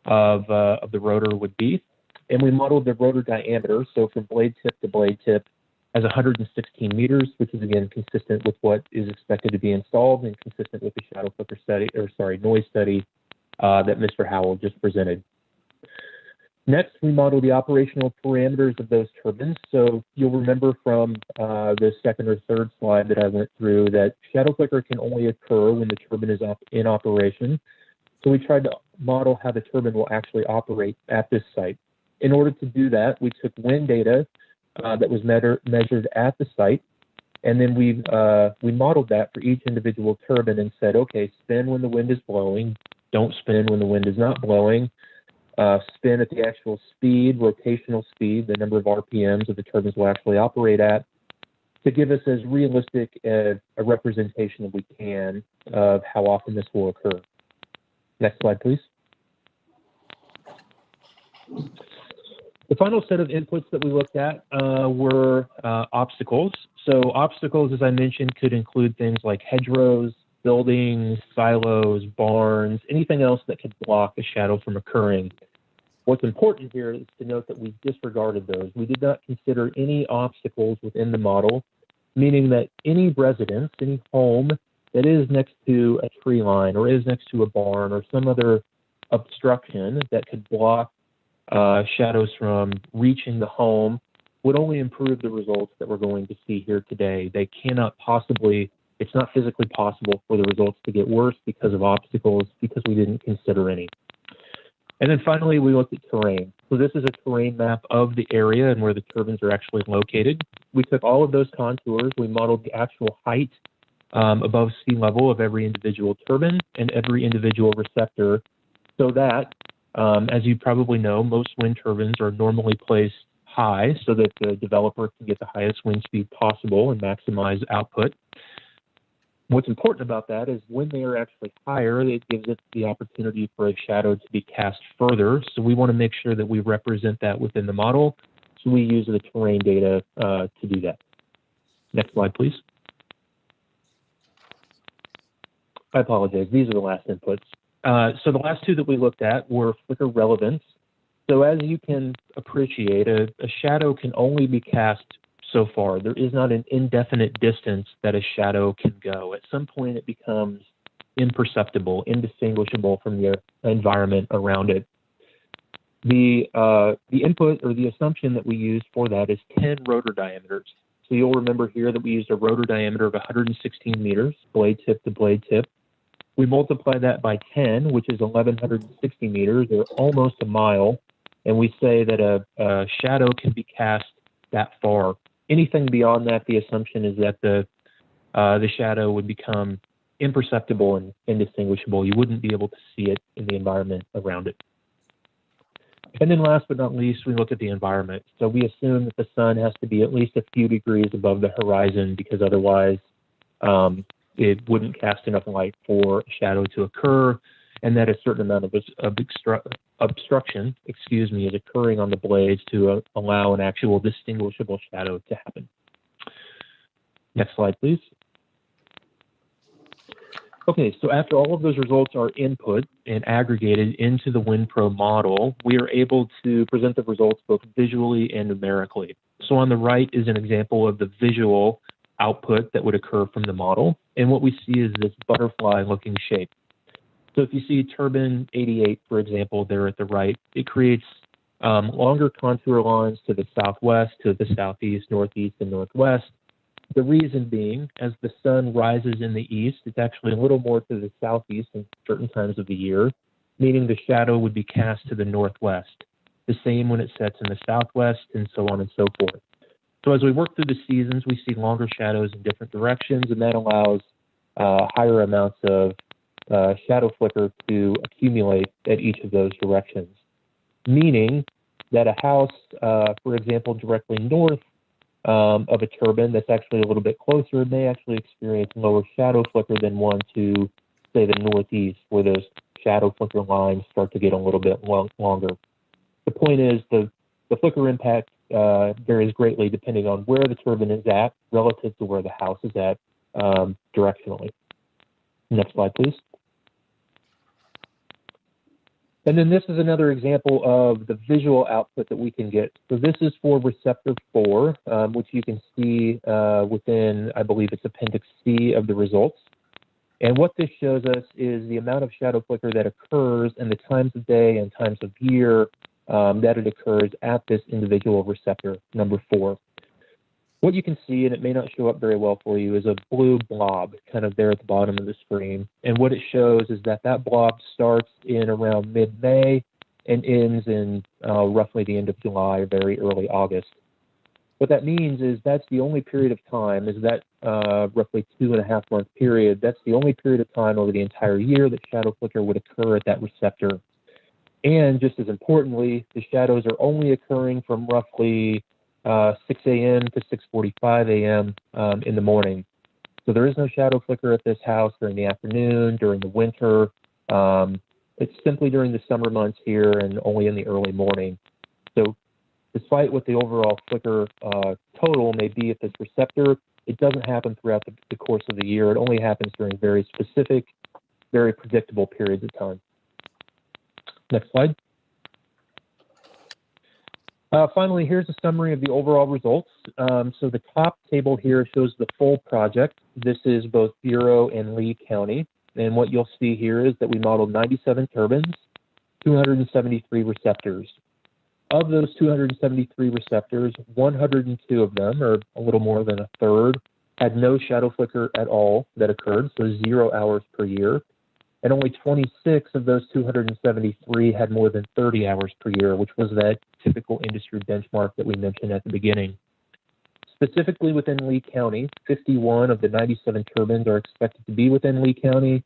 of the rotor would be. And we modeled the rotor diameter. So from blade tip to blade tip as 116 meters, which is again consistent with what is expected to be installed and consistent with the shadow flicker study, noise study that Mr. Howell just presented. Next, we model the operational parameters of those turbines. So you'll remember from the second or third slide that I went through that shadow flicker can only occur when the turbine is in operation. So we tried to model how the turbine will actually operate at this site. In order to do that, we took wind data that was measured at the site, and then we modeled that for each individual turbine and said, okay, spin when the wind is blowing, don't spin when the wind is not blowing. Spin at the actual speed, rotational speed, the number of RPMs that the turbines will actually operate at, to give us as realistic a representation as we can of how often this will occur. Next slide, please. The final set of inputs that we looked at were obstacles. So obstacles, as I mentioned, could include things like hedgerows, buildings, silos, barns, anything else that could block a shadow from occurring. What's important here is to note that we disregarded those. We did not consider any obstacles within the model, meaning that any residence, any home that is next to a tree line or is next to a barn or some other obstruction that could block shadows from reaching the home would only improve the results that we're going to see here today. They cannot possibly, it's not physically possible for the results to get worse because of obstacles, because we didn't consider any. And then finally, we looked at terrain. So this is a terrain map of the area and where the turbines are actually located. We took all of those contours, we modeled the actual height above sea level of every individual turbine and every individual receptor, so that, as you probably know, most wind turbines are normally placed high so that the developer can get the highest wind speed possible and maximize output. What's important about that is when they are actually higher, it gives it the opportunity for a shadow to be cast further. So we want to make sure that we represent that within the model. So we use the terrain data to do that. Next slide, please. I apologize. These are the last inputs. So the last two that we looked at were flicker relevance. So as you can appreciate, a shadow can only be cast so far. There is not an indefinite distance that a shadow can go. At some point, it becomes imperceptible, indistinguishable from the environment around it. The input or the assumption that we use for that is 10 rotor diameters. So you'll remember here that we used a rotor diameter of 116 meters, blade tip to blade tip. We multiply that by 10, which is 1,160 meters, or almost a mile, and we say that a shadow can be cast that far. Anything beyond that, the assumption is that the shadow would become imperceptible and indistinguishable. You wouldn't be able to see it in the environment around it. And then last but not least, we look at the environment. So we assume that the sun has to be at least a few degrees above the horizon, because otherwise it wouldn't cast enough light for a shadow to occur, and that a certain amount of obstruction, is occurring on the blades to allow an actual distinguishable shadow to happen. Next slide, please. Okay, so after all of those results are input and aggregated into the WindPro model, we are able to present the results both visually and numerically. So on the right is an example of the visual output that would occur from the model. And what we see is this butterfly-looking shape. So if you see turbine 88, for example, there at the right, it creates longer contour lines to the southwest, to the southeast, northeast, and northwest. The reason being, as the sun rises in the east, it's actually a little more to the southeast in certain times of the year, meaning the shadow would be cast to the northwest. The same when it sets in the southwest, and so on and so forth. So as we work through the seasons, we see longer shadows in different directions, and that allows higher amounts of shadow flicker to accumulate at each of those directions. Meaning that a house, for example, directly north of a turbine that's actually a little bit closer may actually experience lower shadow flicker than one to, say, the northeast, where those shadow flicker lines start to get a little bit longer. The point is the flicker impact varies greatly depending on where the turbine is at relative to where the house is at directionally. Next slide, please. And then this is another example of the visual output that we can get. So this is for receptor 4, which you can see within, I believe it's Appendix C of the results. And what this shows us is the amount of shadow flicker that occurs and the times of day and times of year that it occurs at this individual receptor, number 4. What you can see, and it may not show up very well for you, is a blue blob kind of there at the bottom of the screen. And what it shows is that that blob starts in around mid-May and ends in roughly the end of July or very early August. What that means is that's the only period of time, is that roughly 2.5 month period, that's the only period of time over the entire year that shadow flicker would occur at that receptor. And just as importantly, the shadows are only occurring from roughly 6 a.m. to 6:45 a.m. In the morning. So there is no shadow flicker at this house during the afternoon, during the winter. It's simply during the summer months here and only in the early morning. So despite what the overall flicker total may be at this receptor, it doesn't happen throughout the course of the year. It only happens during very specific, very predictable periods of time. Next slide. Finally, here's a summary of the overall results. So the top table here shows the full project. This is both Bureau and Lee County. And what you'll see here is that we modeled 97 turbines, 273 receptors. Of those 273 receptors, 102 of them, or a little more than a third, had no shadow flicker at all that occurred, so 0 hours per year. And only 26 of those 273 had more than 30 hours per year, which was that typical industry benchmark that we mentioned at the beginning. Specifically within Lee County, 51 of the 97 turbines are expected to be within Lee County.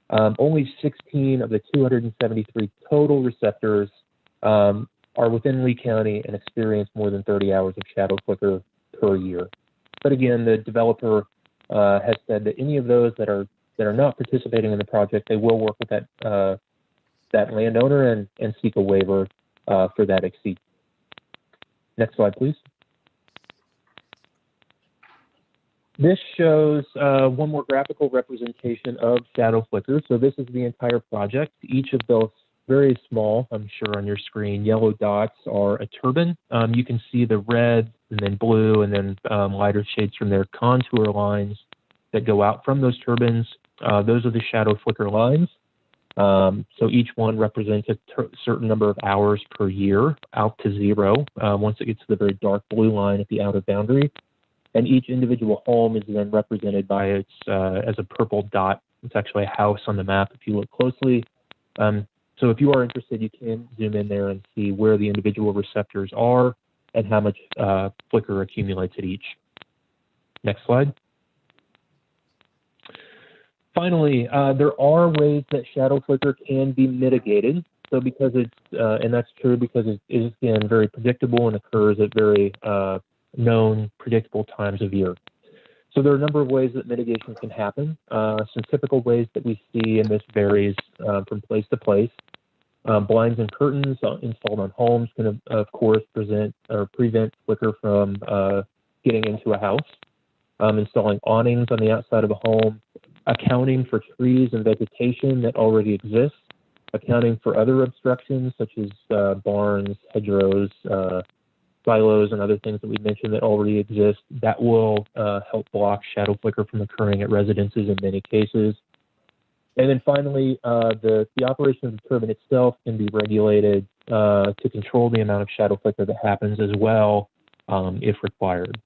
Only 16 of the 273 total receptors are within Lee County and experience more than 30 hours of shadow flicker per year. But again, the developer has said that any of those that are not participating in the project, they will work with that landowner and seek a waiver for that exceed. Next slide, please. This shows one more graphical representation of shadow flicker. So this is the entire project. Each of those very small, I'm sure on your screen, yellow dots are a turbine. You can see the red and then blue and then lighter shades from their contour lines that go out from those turbines. Those are the shadow flicker lines. So each one represents a certain number of hours per year out to 0 once it gets to the very dark blue line at the outer boundary. And each individual home is then represented by its as a purple dot. It's actually a house on the map if you look closely. So if you are interested, you can zoom in there and see where the individual receptors are and how much flicker accumulates at each. Next slide. Finally, there are ways that shadow flicker can be mitigated. So because it's, and that's true because it is, again, very predictable and occurs at very known, predictable times of year. So there are a number of ways that mitigation can happen. Some typical ways that we see, and this varies from place to place. Blinds and curtains installed on homes can, of course, prevent flicker from getting into a house. Installing awnings on the outside of a home, accounting for trees and vegetation that already exist, accounting for other obstructions such as barns, hedgerows, silos, and other things that we mentioned that already exist. That will help block shadow flicker from occurring at residences in many cases. And then finally, the operation of the turbine itself can be regulated to control the amount of shadow flicker that happens as well, if required.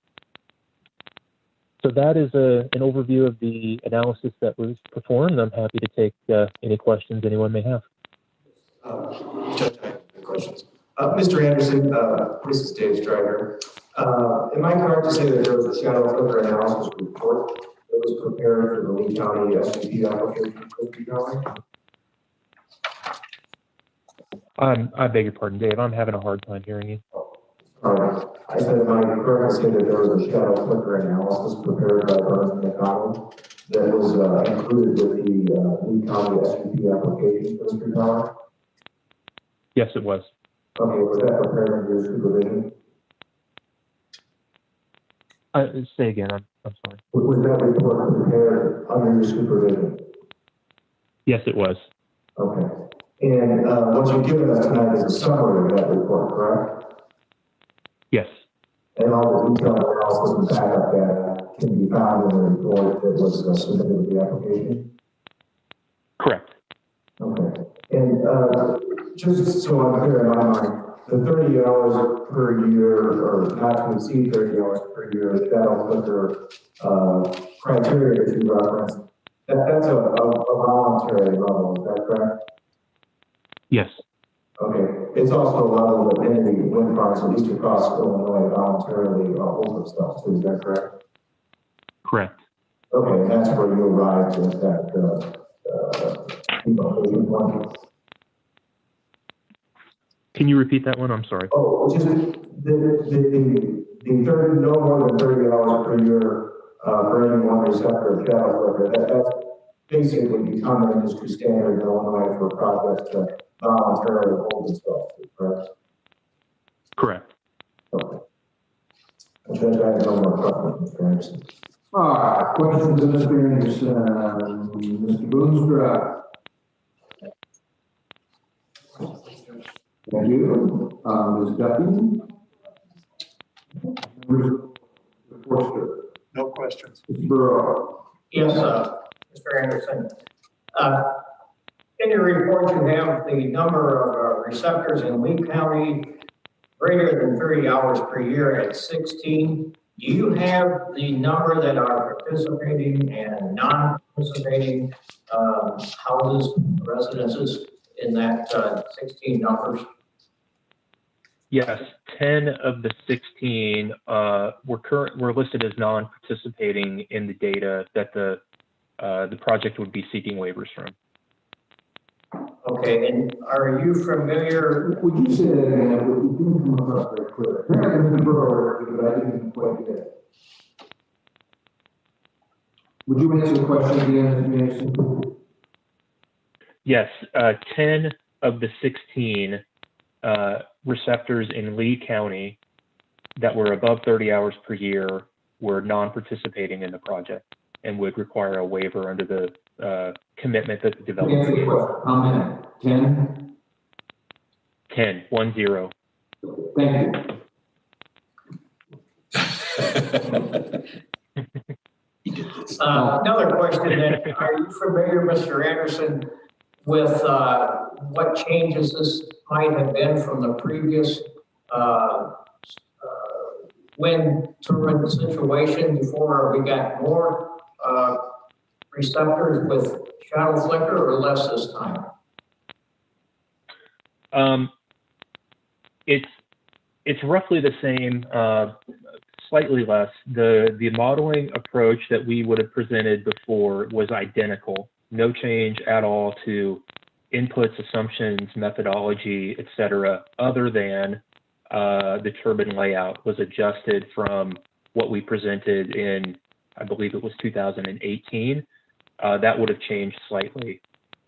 So that is an overview of the analysis that was performed. I'm happy to take any questions anyone may have. Judge, I have questions. Mr. Anderson, this is Dave Strider. Am I correct to say that there was a shadow flicker analysis report that was prepared for the Lee County SUP application for Lee County? I beg your pardon, Dave. I'm having a hard time hearing you. I said, am I correct to say that there was a shadow flicker analysis prepared by Burns McConnell that was included with the Lee County SUP application for Mr. Tower? Yes, it was. Okay, was that prepared under your supervision? Say again, I'm sorry. Was that report prepared under your supervision? Yes, it was. Okay. And what you've given us tonight is a summary of that report, correct? Yes. And all the detailed analysis and backup data can be found in the report that was submitted with the application? Correct. Okay. And just so I'm clear in my mind, the 30 hours per year, or not to exceed 30 hours per year, shadow flicker criteria that you referenced, that's a voluntary level, is that correct? Yes. Okay. It's also a level that many wind farms, at least across Illinois, voluntarily hold themselves to, is that correct? Correct. Okay, and that's where you arrived at that, one. Can you repeat that one? I'm sorry. Oh, just the 30, no more than 30 hours per year for any one receptor of shadow flicker. That's basically become an industry standard in Illinois for projects to voluntarily hold themselves to, correct? Correct. Okay. I have no more questions, Mr. Anderson. Questions of Mr. Anderson, Mr. Boonstra. Thank you. Ms. Duffy? Mr. Forster, No questions. Mr. Burrow. Yes, Mr. Anderson. In your report, you have the number of receptors in Lee County greater than 30 hours per year at 16. Do you have the number that are participating and non-participating houses, residences in that 16 numbers? Yes, 10 of the 16 were listed as non-participating in the data that the project would be seeking waivers from. Okay, and are you familiar? Would you say that again? It didn't come across very clear. Apparently, Mr. Burrow, but I didn't quite get it. Would you answer the question again, Mr. Mason? Yes, 10 of the 16 receptors in Lee County that were above 30 hours per year were non-participating in the project and would require a waiver under the commitment that the developer Answer the made. question. How many? 10? 10, 1-0. Thank you. Another question then, are you familiar, Mr. Anderson, with what changes this might have been from the previous wind turbine situation before we got more receptors with shadow flicker or less this time? It's roughly the same, slightly less. The modeling approach that we would have presented before was identical. No change at all to inputs, assumptions, methodology, et cetera, other than the turbine layout was adjusted from what we presented in, I believe it was 2018. That would have changed slightly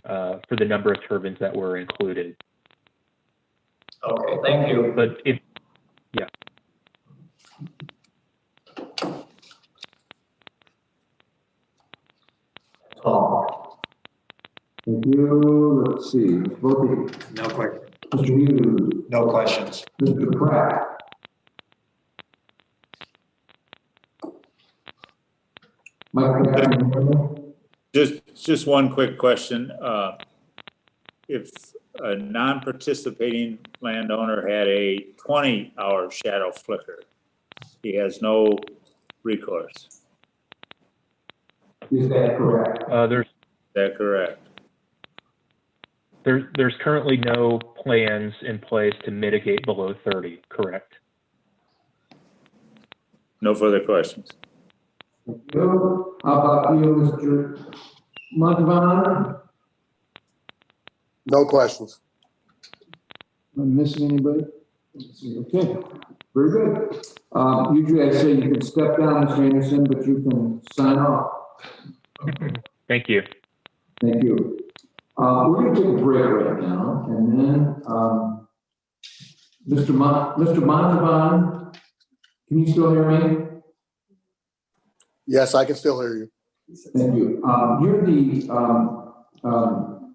for the number of turbines that were included. Okay, thank you. But if, yeah. Thank you. Let's see. Ms. Volpe. No question. Mr. Hughes. No questions. Mr. Pratt. Mike Pratt. Just one quick question. If a non-participating landowner had a 20-hour shadow flicker, he has no recourse. Is that correct? Is that correct? There's currently no plans in place to mitigate below 30, correct? No further questions. Thank you. How about you, Mr. Montalban? No questions. Am I missing anybody? Let's see. Okay, very good. Usually I say you can step down, Mr. Anderson, but you can sign off. Thank you. Thank you. We're going to take a break right now, and then Mr. Montalban, can you still hear me? Yes, I can still hear you. Thank you. You're the,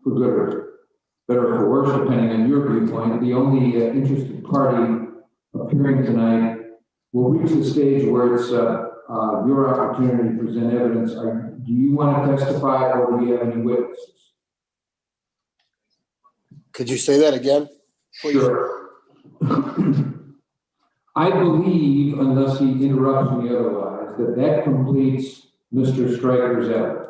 for good or better or for worse, depending on your viewpoint, the only interested party appearing tonight. Will reach the stage where it's your opportunity to present evidence. Do you want to testify, or do you have any witnesses? Could you say that again, please? Sure. I believe, unless he interrupts me otherwise, that completes Mr. Stryker's evidence.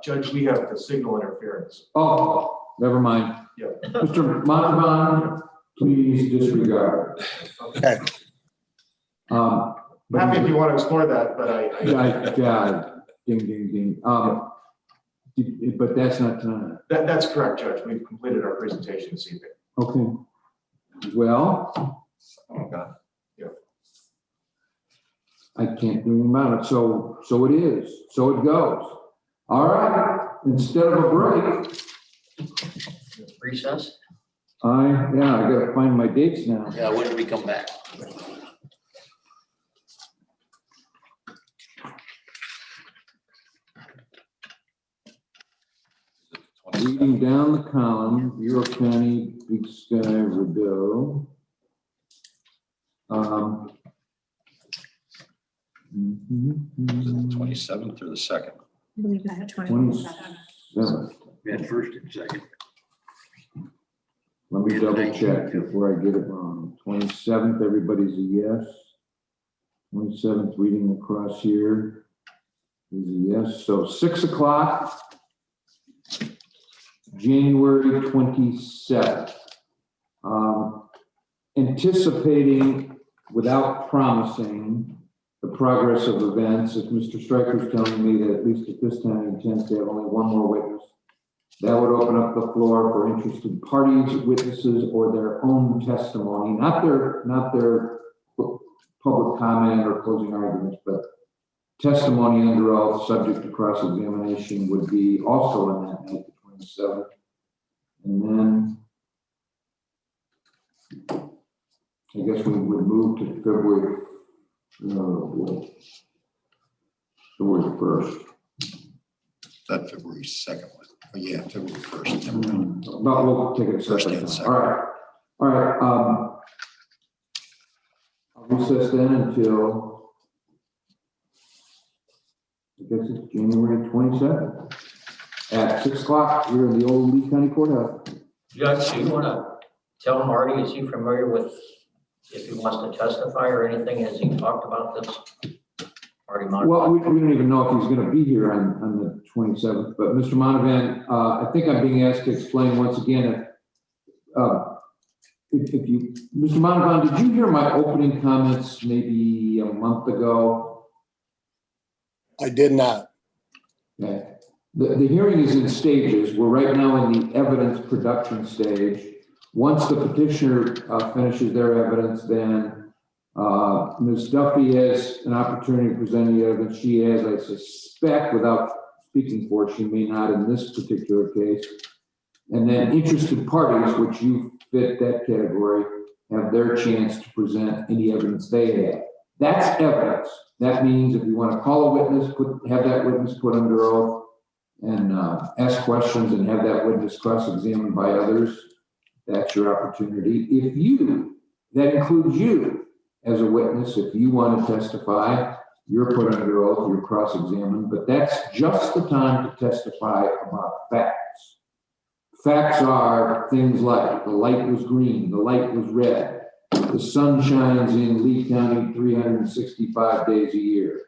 Judge, we have the signal interference. Oh, never mind. Yeah. Mr. Montalban, please disregard. Okay. Happy if you want to explore that, but God, ding, ding, ding. But that's not tonight. That's correct, Judge. We've completed our presentation this evening. Okay. Well, Oh, God. I can't do anything about it. So it is. So it goes. All right. Instead of a break, Recess? I gotta find my dates now. Yeah, when did we come back? Reading down the column, Bureau County, Big Sky, Rideau. 27th or the 2nd? I believe it's the 27th. 27th. We had first and second. Let me double check before I get it wrong. 27th, everybody's a yes. 27th, reading across here is a yes. So 6 o'clock, January 27th. Anticipating, without promising, the progress of events, if Mr. Stryker's telling me that at least at this time he intends to have only one more witness, that would open up the floor for interested parties, witnesses, or their own testimony, not their public comment or closing arguments, but testimony under oath subject to cross-examination would be also on that night, the 27th. And then I guess we would move to February 1st. That February 2nd one. Oh, yeah, February 1st. Never mind. But we'll take it a First second. and second. All right. I'll recess then until, I guess it's January 27th at 6 o'clock here in the old Lee County Courthouse. Judge, do you want to tell Marty, is he familiar with, if he wants to testify or anything, has he talked about this? Marty Monavan? Well, we don't even know if he's going to be here on the 27th, but Mr. Monavan, I think I'm being asked to explain once again, if you, Mr. Monavan, did you hear my opening comments maybe a month ago? I did not. Okay. The hearing is in stages. We're right now in the evidence production stage. Once the petitioner finishes their evidence, then Ms. Duffy has an opportunity to present the evidence. She has, I suspect, without speaking for her, she may not in this particular case. And then interested parties, which you fit that category, have their chance to present any evidence they have. That's evidence. That means if you want to call a witness, have that witness put under oath and ask questions and have that witness cross-examined by others, that's your opportunity. If you, that includes you as a witness, if you want to testify, you're put under oath, you're cross-examined, but that's just the time to testify about facts. Facts are things like the light was green, the light was red, the sun shines in Lee County 365 days a year.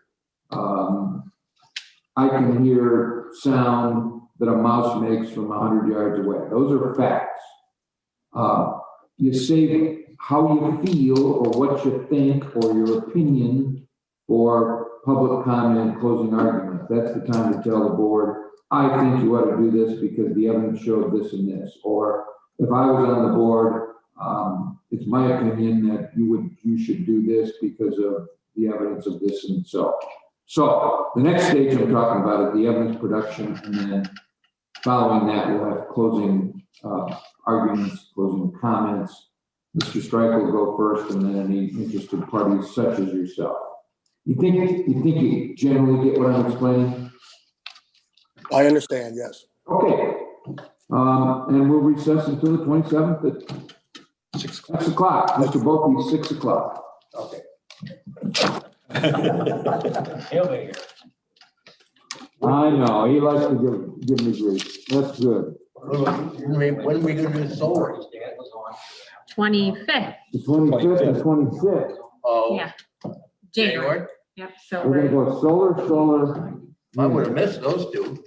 I can hear sound that a mouse makes from 100 yards away. Those are facts. You say how you feel or what you think or your opinion for public comment, closing argument. That's the time to tell the board, I think you ought to do this because the evidence showed this and this. Or if I was on the board, it's my opinion that you should do this because of the evidence of this and so. So the next stage I'm talking about is the evidence production, and then following that we'll have closing arguments, closing comments. Mr. Stryker will go first, and then any interested parties such as yourself. You think you generally get what I'm explaining? I understand, yes. Okay. And we'll recess until the 27th at 6 o'clock. Mr. Bulkey, 6 o'clock. Okay. He'll be here. I know, he likes to give me grief. That's good. When are we gonna do the solar? 25th, The 25th and 26th. Oh, yeah. January. Yep, so We're gonna go solar. I would have missed those two.